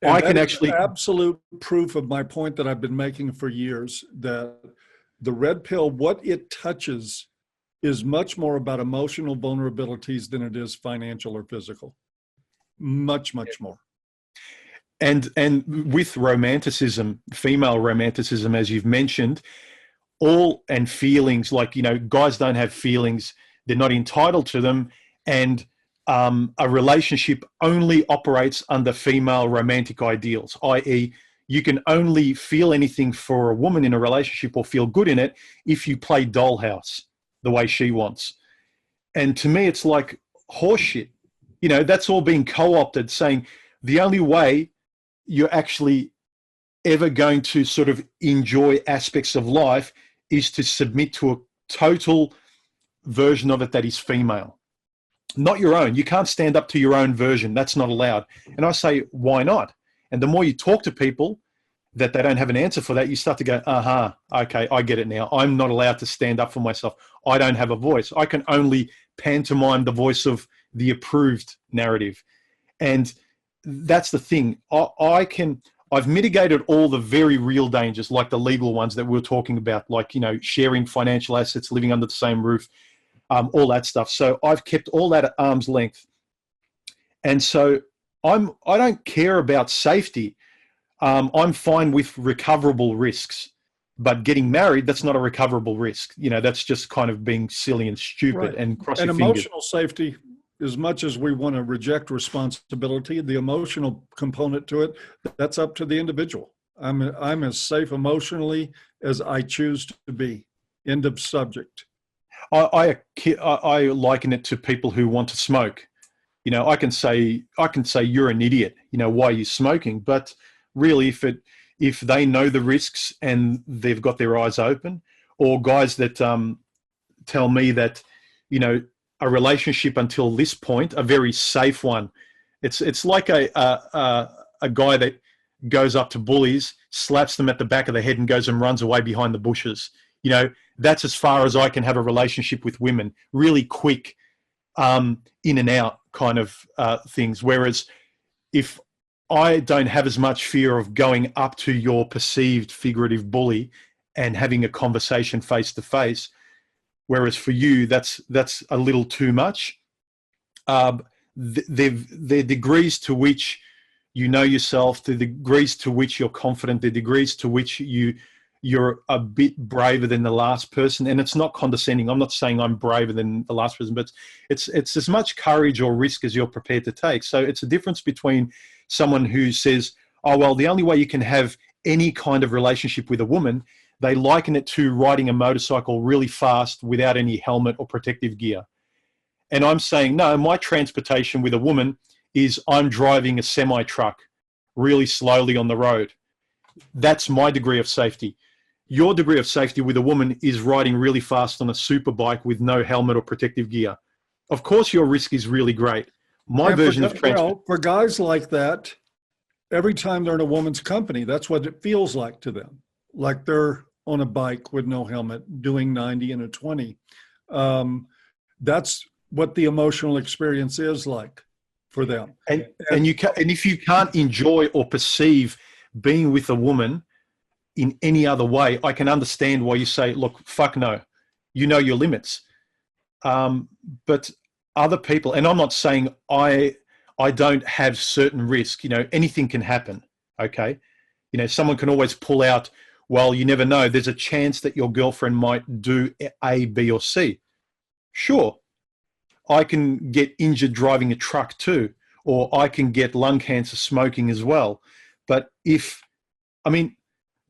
And I can actually... absolute proof of my point that I've been making for years, that the red pill, what it touches is much more about emotional vulnerabilities than it is financial or physical. Much more. And with romanticism, female romanticism, as you've mentioned, and feelings, like, guys don't have feelings, they're not entitled to them, and a relationship only operates under female romantic ideals, i.e., you can only feel anything for a woman in a relationship or feel good in it if you play dollhouse the way she wants. And to me, it's like horseshit. That's all being co-opted, saying the only way you're actually ever going to sort of enjoy aspects of life is to submit to a total version of it that is female, not your own. You can't stand up to your own version. That's not allowed. And I say, why not? And the more you talk to people that they don't have an answer for that, you start to go, okay, I get it now. I'm not allowed to stand up for myself. I don't have a voice. I can only pantomime the voice of the approved narrative. And that's the thing. I've mitigated all the very real dangers, like the legal ones that we were talking about, like, sharing financial assets, living under the same roof, all that stuff. So I've kept all that at arm's length. And so I don't care about safety. I'm fine with recoverable risks. But getting married, that's not a recoverable risk. You know, that's just kind of being silly and stupid Right. and cross And your fingers. emotional safety, as much as we want to reject responsibility, the emotional component to it, that's up to the individual. I'm as safe emotionally as I choose to be. End of subject. I liken it to people who want to smoke. You know, I can say you're an idiot. You know, why are you smoking? But really, if they know the risks and they've got their eyes open, or guys that tell me that, you know, a relationship until this point, a very safe one, it's like a guy that goes up to bullies, slaps them at the back of the head, and goes and runs away behind the bushes. You know, that's as far as I can have a relationship with women, really quick, in and out kind of things. Whereas if I don't have as much fear of going up to your perceived figurative bully and having a conversation face to face, whereas for you that's a little too much. There are degrees to which you know yourself, the degrees to which you're confident, the degrees to which you're a bit braver than the last person. And it's not condescending. I'm not saying I'm braver than the last person, but it's as much courage or risk as you're prepared to take. So it's a difference between someone who says, oh, well, the only way you can have any kind of relationship with a woman, they liken it to riding a motorcycle really fast without any helmet or protective gear. And I'm saying, no, my transportation with a woman is I'm driving a semi-truck really slowly on the road. That's my degree of safety. Your degree of safety with a woman is riding really fast on a super bike with no helmet or protective gear. Of course, your risk is really great. My version of transport. Well, for guys like that, every time they're in a woman's company, that's what it feels like to them. Like they're on a bike with no helmet doing 90 and a 20. That's what the emotional experience is like for them. And if you can't enjoy or perceive being with a woman in any other way, I can understand why you say, look, fuck no, you know your limits. But other people, and I'm not saying I don't have certain risk, you know, anything can happen. Okay. You know, someone can always pull out, well, you never know. There's a chance that your girlfriend might do A, B, or C. Sure. I can get injured driving a truck too, or I can get lung cancer smoking as well. But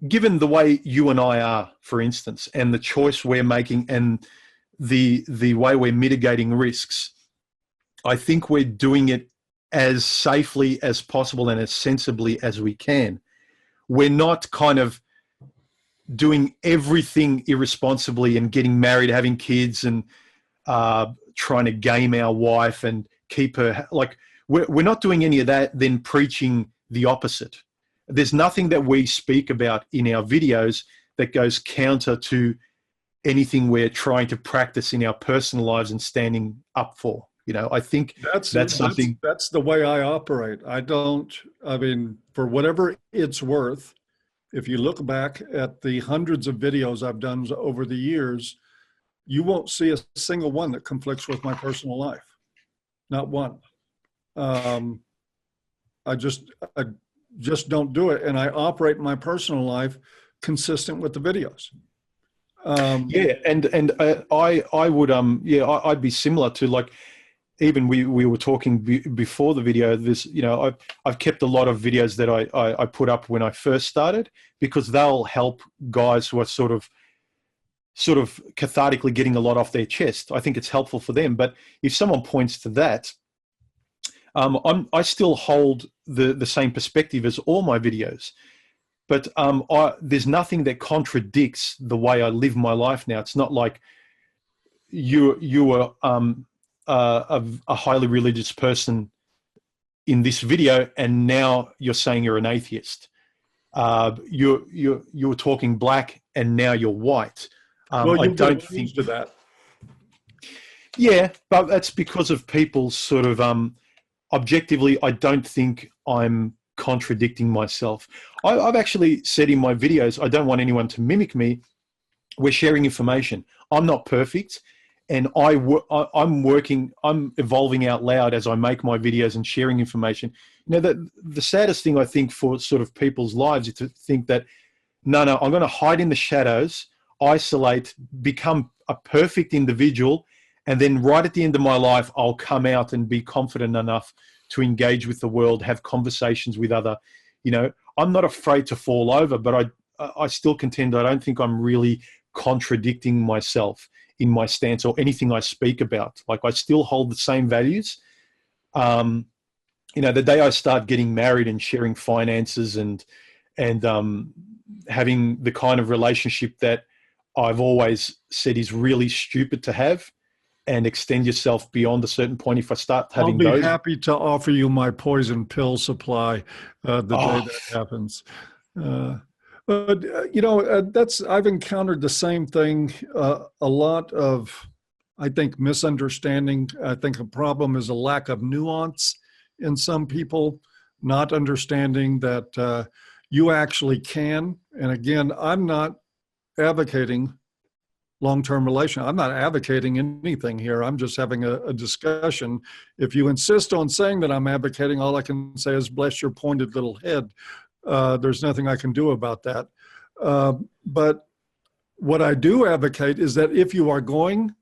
given the way you and I are, for instance, and the choice we're making and the way we're mitigating risks, I think we're doing it as safely as possible and as sensibly as we can. We're not kind of doing everything irresponsibly and getting married, having kids, and trying to game our wife and keep her, like, we're not doing any of that, then preaching the opposite. There's nothing that we speak about in our videos that goes counter to anything we're trying to practice in our personal lives and standing up for. You know, I think that's something. That's the way I operate. For whatever it's worth, if you look back at the hundreds of videos I've done over the years, you won't see a single one that conflicts with my personal life. Not one. I just don't do it. And I operate my personal life consistent with the videos. I'd be similar to, like, even we were talking before the video, this, you know, I've kept a lot of videos that I put up when I first started, because they'll help guys who are sort of cathartically getting a lot off their chest. I think it's helpful for them. But if someone points to that, I still hold the same perspective as all my videos. But there's nothing that contradicts the way I live my life now. It's not like you were a highly religious person in this video, and now you're saying you're an atheist. You were talking black, and now you're white. Well, I don't think to that. Yeah, but that's because of people's sort of objectively. I don't think I'm contradicting myself. I've actually said in my videos, I don't want anyone to mimic me. We're sharing information. I'm not perfect, and I'm evolving out loud as I make my videos and sharing information. You know, the saddest thing I think for sort of people's lives is to think that no, I'm going to hide in the shadows, isolate, become a perfect individual, and then right at the end of my life, I'll come out and be confident enough to engage with the world, have conversations with other, I'm not afraid to fall over, but I still contend I don't think I'm really contradicting myself in my stance or anything I speak about. Like, I still hold the same values. The day I start getting married and sharing finances and having the kind of relationship that I've always said is really stupid to have, and extend yourself beyond a certain point, if I start having I'll be those. happy to offer you my poison pill supply the day that happens. But I've encountered the same thing. A lot of, I think, misunderstanding. I think a problem is a lack of nuance in some people, not understanding that you actually can. And again, I'm not advocating long-term relation. I'm not advocating anything here. I'm just having a discussion. If you insist on saying that I'm advocating, all I can say is bless your pointed little head. There's nothing I can do about that. But what I do advocate is that if you are going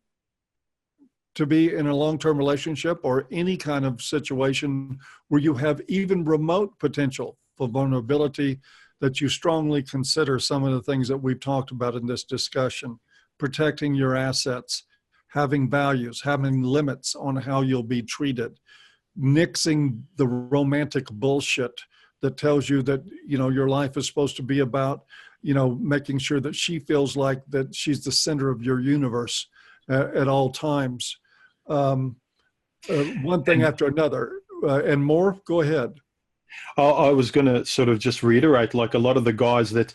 to be in a long-term relationship or any kind of situation where you have even remote potential for vulnerability, that you strongly consider some of the things that we've talked about in this discussion. Protecting your assets, having values, having limits on how you'll be treated, nixing the romantic bullshit that tells you that, your life is supposed to be about, making sure that she feels like that she's the center of your universe at all times. One thing after another, and more, go ahead. I was going to sort of just reiterate, like, a lot of the guys that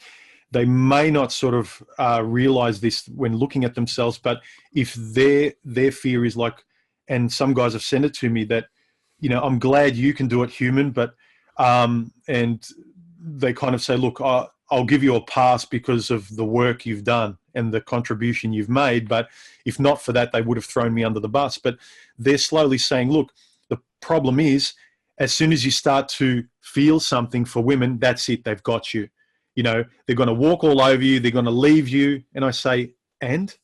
they may not sort of realize this when looking at themselves, but if their fear is like, and some guys have sent it to me that, I'm glad you can do it, human, but, and they kind of say, look, I'll give you a pass because of the work you've done and the contribution you've made. But if not for that, they would have thrown me under the bus. But they're slowly saying, look, the problem is, as soon as you start to feel something for women, that's it, they've got you. They're going to walk all over you. They're going to leave you. And I say, and?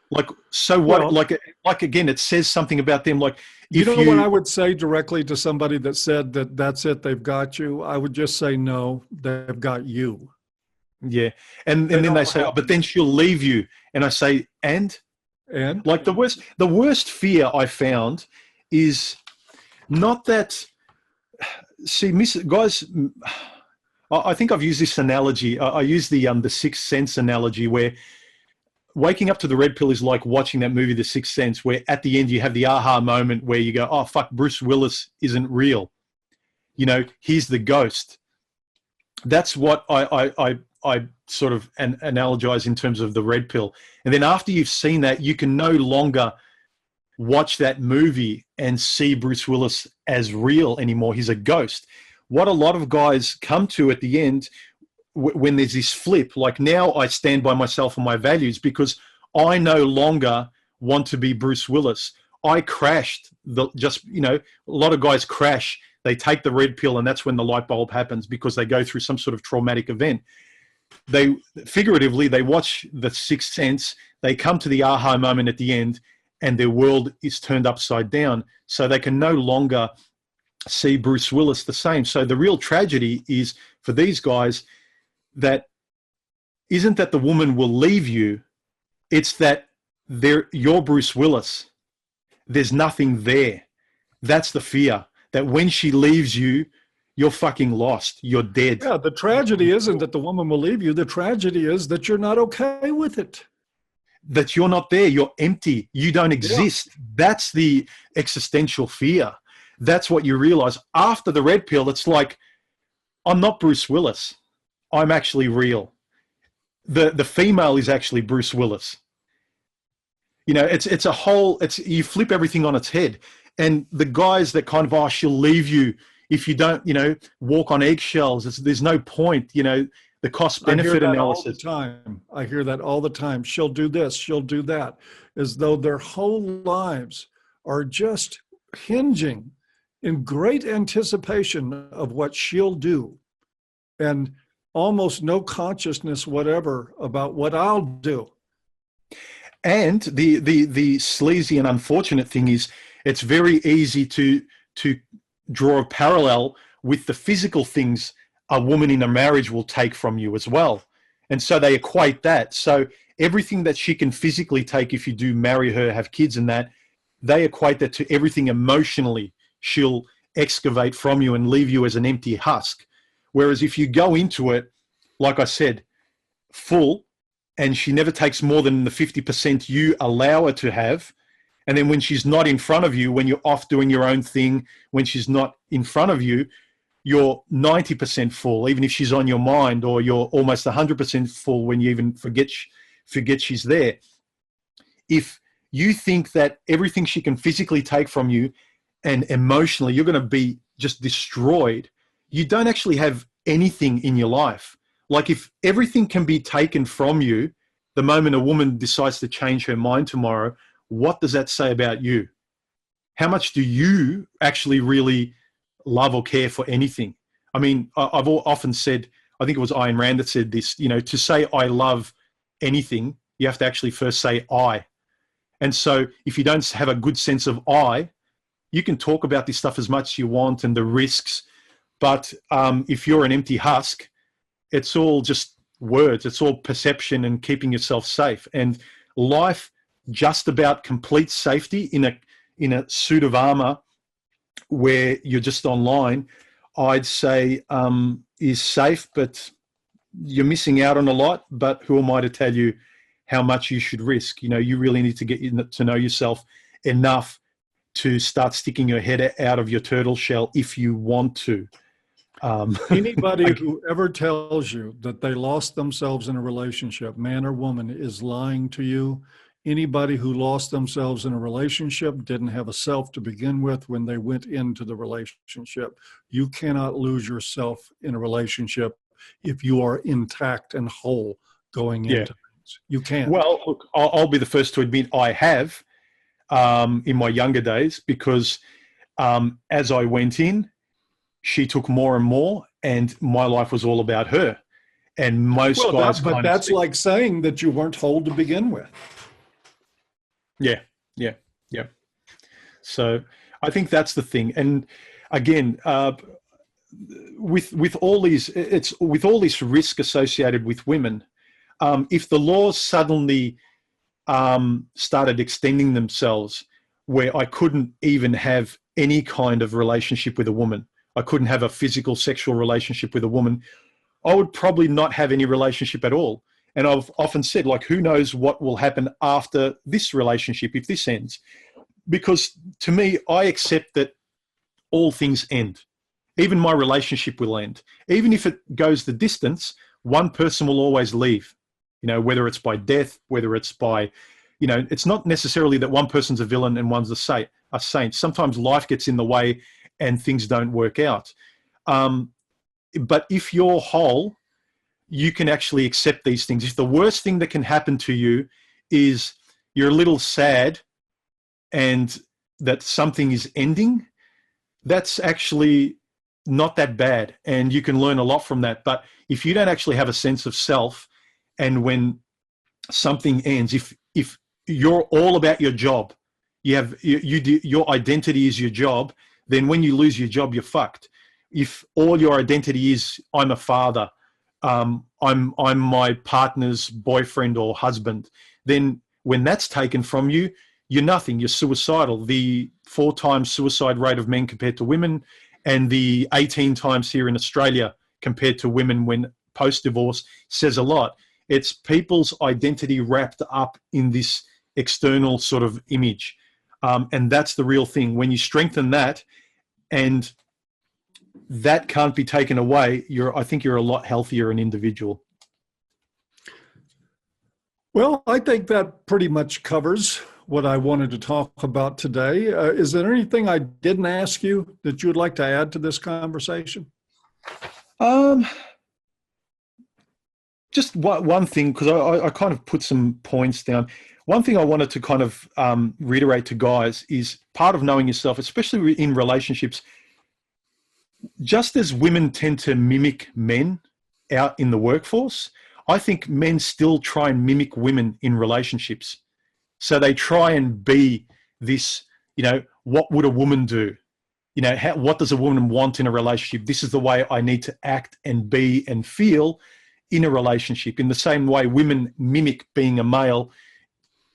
Like, so what? Well, like again, it says something about them. Like, if what I would say directly to somebody that said that that's it, they've got you, I would just say, no, they've got you. Yeah. And then they say, oh, but then she'll leave you. And I say, and? Like, the worst fear I found is not that, see, guys, I think I've used this analogy. I use the Sixth Sense analogy, where waking up to the red pill is like watching that movie, The Sixth Sense, where at the end you have the aha moment where you go, oh, fuck, Bruce Willis isn't real. He's the ghost. That's what I sort of analogize in terms of the red pill. And then after you've seen that, you can no longer watch that movie and see Bruce Willis as real anymore. He's a ghost. What a lot of guys come to at the end, when there's this flip, like, now I stand by myself and my values because I no longer want to be Bruce Willis. I crashed. A lot of guys crash. They take the red pill, and that's when the light bulb happens, because they go through some sort of traumatic event. They watch The Sixth Sense. They come to the aha moment at the end, and their world is turned upside down. So they can no longer see Bruce Willis the same. So the real tragedy is for these guys that isn't that the woman will leave you, it's that you're Bruce Willis. There's nothing there. That's the fear, that when she leaves you, you're fucking lost. You're dead. Yeah, the tragedy isn't that the woman will leave you. The tragedy is that you're not okay with it. That you're not there. You're empty. You don't exist. Yeah. That's the existential fear. That's what you realize. After the red pill, it's like, I'm not Bruce Willis. I'm actually real. The female is actually Bruce Willis. You flip everything on its head. And the guys that kind of, oh, she'll leave you if you don't, walk on eggshells. There's no point, the cost benefit analysis. I hear that all the time. She'll do this, she'll do that, as though their whole lives are just hinging in great anticipation of what she'll do. And almost no consciousness whatever about what I'll do. And the sleazy and unfortunate thing is, it's very easy to draw a parallel with the physical things a woman in a marriage will take from you as well. And so they equate that. So everything that she can physically take if you do marry her, have kids and that, they equate that to everything emotionally she'll excavate from you and leave you as an empty husk. Whereas if you go into it, like I said, full, and she never takes more than the 50% you allow her to have, and then when she's not in front of you, when you're off doing your own thing, when she's not in front of you, you're 90% full, even if she's on your mind, or you're almost 100% full when you even forget she's there. If you think that everything she can physically take from you and emotionally you're going to be just destroyed, you don't actually have anything in your life. Like, if everything can be taken from you the moment a woman decides to change her mind tomorrow, what does that say about you? How much do you actually really love or care for anything? I mean, I've often said, I think it was Ayn Rand that said this, to say I love anything, you have to actually first say I. And so if you don't have a good sense of I, you can talk about this stuff as much as you want and the risks, but if you're an empty husk, it's all just words. It's all perception and keeping yourself safe. And life, just about complete safety in a suit of armor where you're just online, I'd say is safe, but you're missing out on a lot. But who am I to tell you how much you should risk? You really need to get to know yourself enough to start sticking your head out of your turtle shell if you want to. Anybody who ever tells you that they lost themselves in a relationship, man or woman, is lying to you. Anybody who lost themselves in a relationship didn't have a self to begin with when they went into the relationship. You cannot lose yourself in a relationship if you are intact and whole going into things. You can't. Well, look, I'll be the first to admit I have in my younger days, because as I went in, she took more and more, and my life was all about her. And most guys, but that's like saying that you weren't whole to begin with. Yeah. So I think that's the thing. And again, with all this risk associated with women, if the laws suddenly started extending themselves, where I couldn't even have any kind of relationship with a woman, I couldn't have a physical sexual relationship with a woman, I would probably not have any relationship at all. And I've often said, like, who knows what will happen after this relationship if this ends? Because to me, I accept that all things end. Even my relationship will end. Even if it goes the distance, one person will always leave, whether it's by death, whether it's by, it's not necessarily that one person's a villain and one's a saint. Sometimes life gets in the way and things don't work out. But if you're whole, you can actually accept these things. If the worst thing that can happen to you is you're a little sad and that something is ending, that's actually not that bad. And you can learn a lot from that. But if you don't actually have a sense of self, and when something ends, if you're all about your job, your identity is your job, then when you lose your job, you're fucked. If all your identity is, I'm a father, I'm my partner's boyfriend or husband, then when that's taken from you, you're nothing. You're suicidal. The 4 times suicide rate of men compared to women, and the 18 times here in Australia compared to women when post-divorce, says a lot. It's people's identity wrapped up in this external sort of image. And that's the real thing. When you strengthen that, and that can't be taken away, I think you're a lot healthier an individual. Well, I think that pretty much covers what I wanted to talk about today. Is there anything I didn't ask you that you would like to add to this conversation? Just one thing, because I kind of put some points down. One thing I wanted to kind of reiterate to guys is part of knowing yourself, especially in relationships. Just as women tend to mimic men out in the workforce, I think men still try and mimic women in relationships. So they try and be this, what would a woman do? What does a woman want in a relationship? This is the way I need to act and be and feel in a relationship. In the same way women mimic being a male,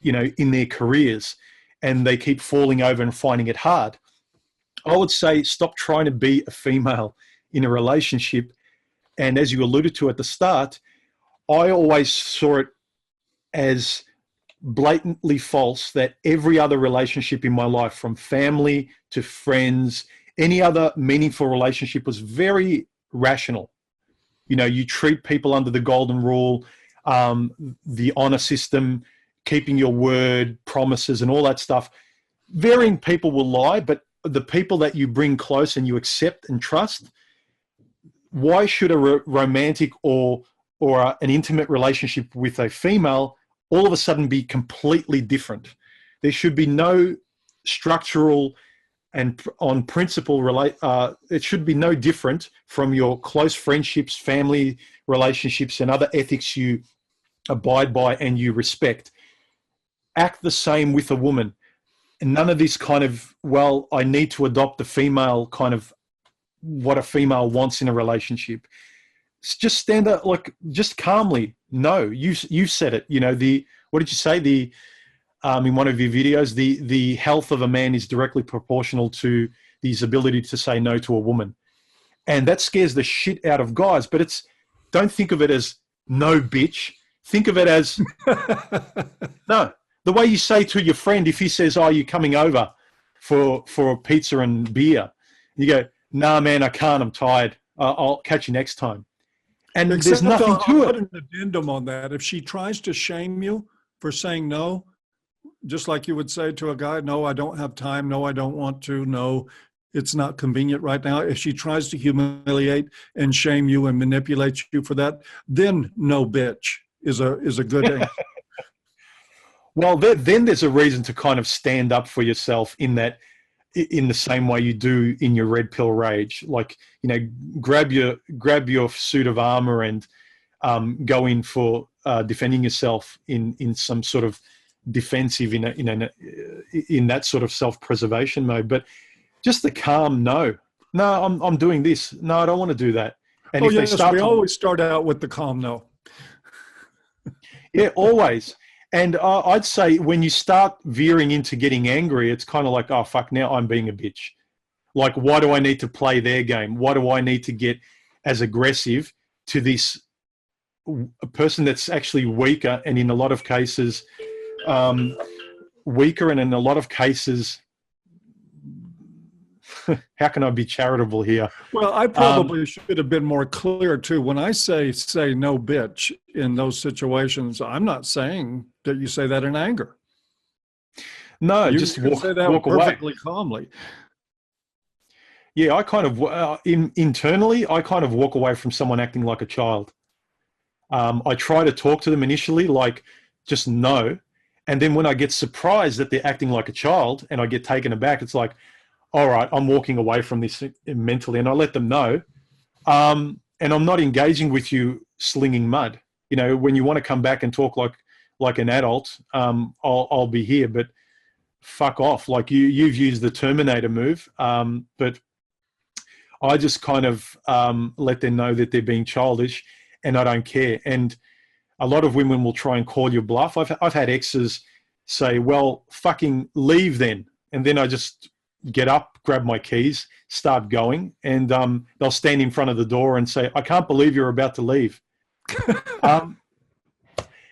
in their careers, and they keep falling over and finding it hard. I would say stop trying to be a female in a relationship. And as you alluded to at the start, I always saw it as blatantly false that every other relationship in my life, from family to friends, any other meaningful relationship, was very rational. You treat people under the golden rule, the honor system, keeping your word, promises, and all that stuff. Varying people will lie, but the people that you bring close and you accept and trust, why should a romantic or an intimate relationship with a female all of a sudden be completely different? There should be no structural and on principle it should be no different from your close friendships, family relationships, and other ethics you abide by and you respect. Act the same with a woman. And none of this kind of, well, I need to adopt the female kind of what a female wants in a relationship. Just stand up, just calmly. No, you said it. What did you say? In one of your videos, the health of a man is directly proportional to his ability to say no to a woman. And that scares the shit out of guys, but don't think of it as no bitch. Think of it as, no. The way you say to your friend, if he says, "Oh, you coming over for a pizza and beer?" You go, "Nah, man, I can't. I'm tired. I'll catch you next time." And there's nothing to I'll it. put an addendum on that. If she tries to shame you for saying no, just like you would say to a guy, "No, I don't have time. No, I don't want to. No, it's not convenient right now." If she tries to humiliate and shame you and manipulate you for that, then no bitch is a good answer. Well, then there's a reason to kind of stand up for yourself in the same way you do in your red pill rage. Grab your suit of armor and go in for defending yourself in some sort of defensive in that sort of self-preservation mode. But just the calm, no, I'm doing this. No, I don't want to do that. And we always start out with the calm no. Yeah, always. And I'd say when you start veering into getting angry, it's kind of like, oh, fuck, now I'm being a bitch. Like, why do I need to play their game? Why do I need to get as aggressive to this a person that's actually weaker and in a lot of cases weaker and in a lot of cases, how can I be charitable here? Well, I probably should have been more clear too. When I say no bitch in those situations, I'm not saying that you say that in anger. No, you just say that walk perfectly away. calmly. Yeah, I kind of internally, I kind of walk away from someone acting like a child. I try to talk to them initially, like just no, and then when I get surprised that they're acting like a child and I get taken aback, it's like, all right, I'm walking away from this mentally, and I let them know. And I'm not engaging with you slinging mud. When you want to come back and talk like an adult, I'll be here, but fuck off. Like you've used the Terminator move, but I just kind of let them know that they're being childish, and I don't care. And a lot of women will try and call your bluff. I've had exes say, "Well, fucking leave then," and then I just get up, grab my keys, start going, and they'll stand in front of the door and say, "I can't believe you're about to leave."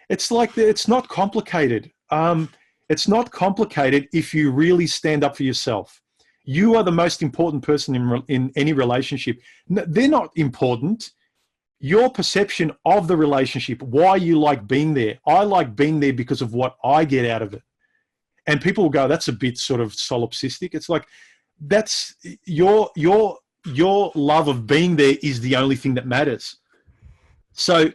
It's like it's not complicated. It's not complicated if you really stand up for yourself. You are the most important person in any relationship. They're not important. Your perception of the relationship, why you like being there. I like being there because of what I get out of it. And people will go, "That's a bit sort of solipsistic." It's like, that's your love of being there is the only thing that matters. So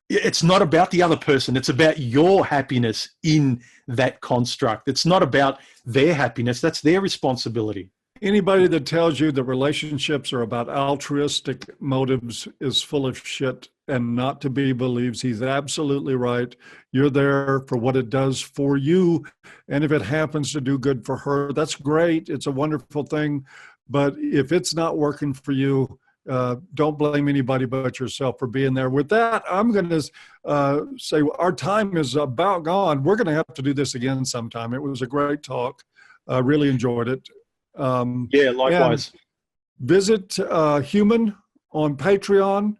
it's not about the other person. It's about your happiness in that construct. It's not about their happiness. That's their responsibility. Anybody that tells you that relationships are about altruistic motives is full of shit and not to be believed. He's absolutely right. You're there for what it does for you. And if it happens to do good for her, that's great. It's a wonderful thing. But if it's not working for you, don't blame anybody but yourself for being there. With that, I'm going to say our time is about gone. We're going to have to do this again sometime. It was a great talk. Really enjoyed it. Yeah, likewise. Visit huMAN on Patreon.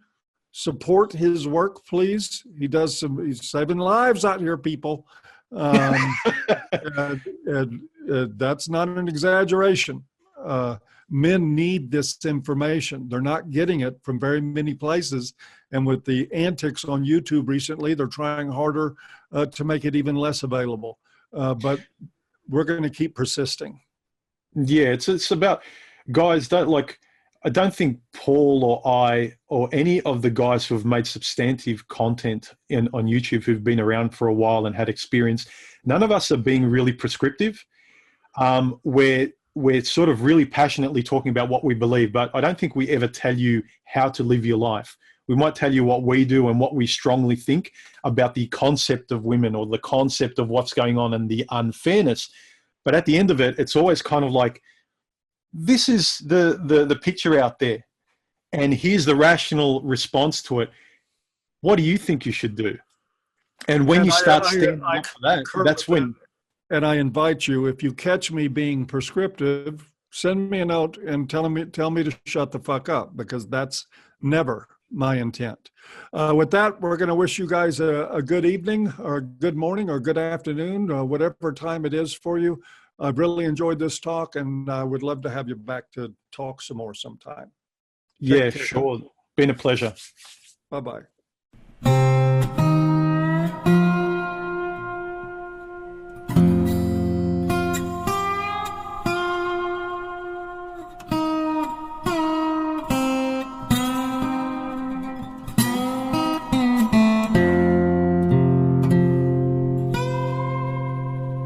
Support his work, please. He's saving lives out here, people. And that's not an exaggeration. Men need this information. They're not getting it from very many places. And with the antics on YouTube recently, they're trying harder to make it even less available. But we're going to keep persisting. Yeah, it's about, guys, I don't think Paul or I or any of the guys who have made substantive content on YouTube who've been around for a while and had experience, none of us are being really prescriptive. We're sort of really passionately talking about what we believe, but I don't think we ever tell you how to live your life. We might tell you what we do and what we strongly think about the concept of women or the concept of what's going on and the unfairness. But at the end of it, it's always kind of like, this is the picture out there, and here's the rational response to it. What do you think you should do? And when you start standing up for that, that's when. And I invite you, if you catch me being prescriptive, send me a note and tell me to shut the fuck up, because that's never my intent. With that, we're going to wish you guys a good evening or good morning or good afternoon, whatever time it is for you. I've really enjoyed this talk, and I would love to have you back to talk some more sometime. Yeah, sure. Been a pleasure. Bye-bye.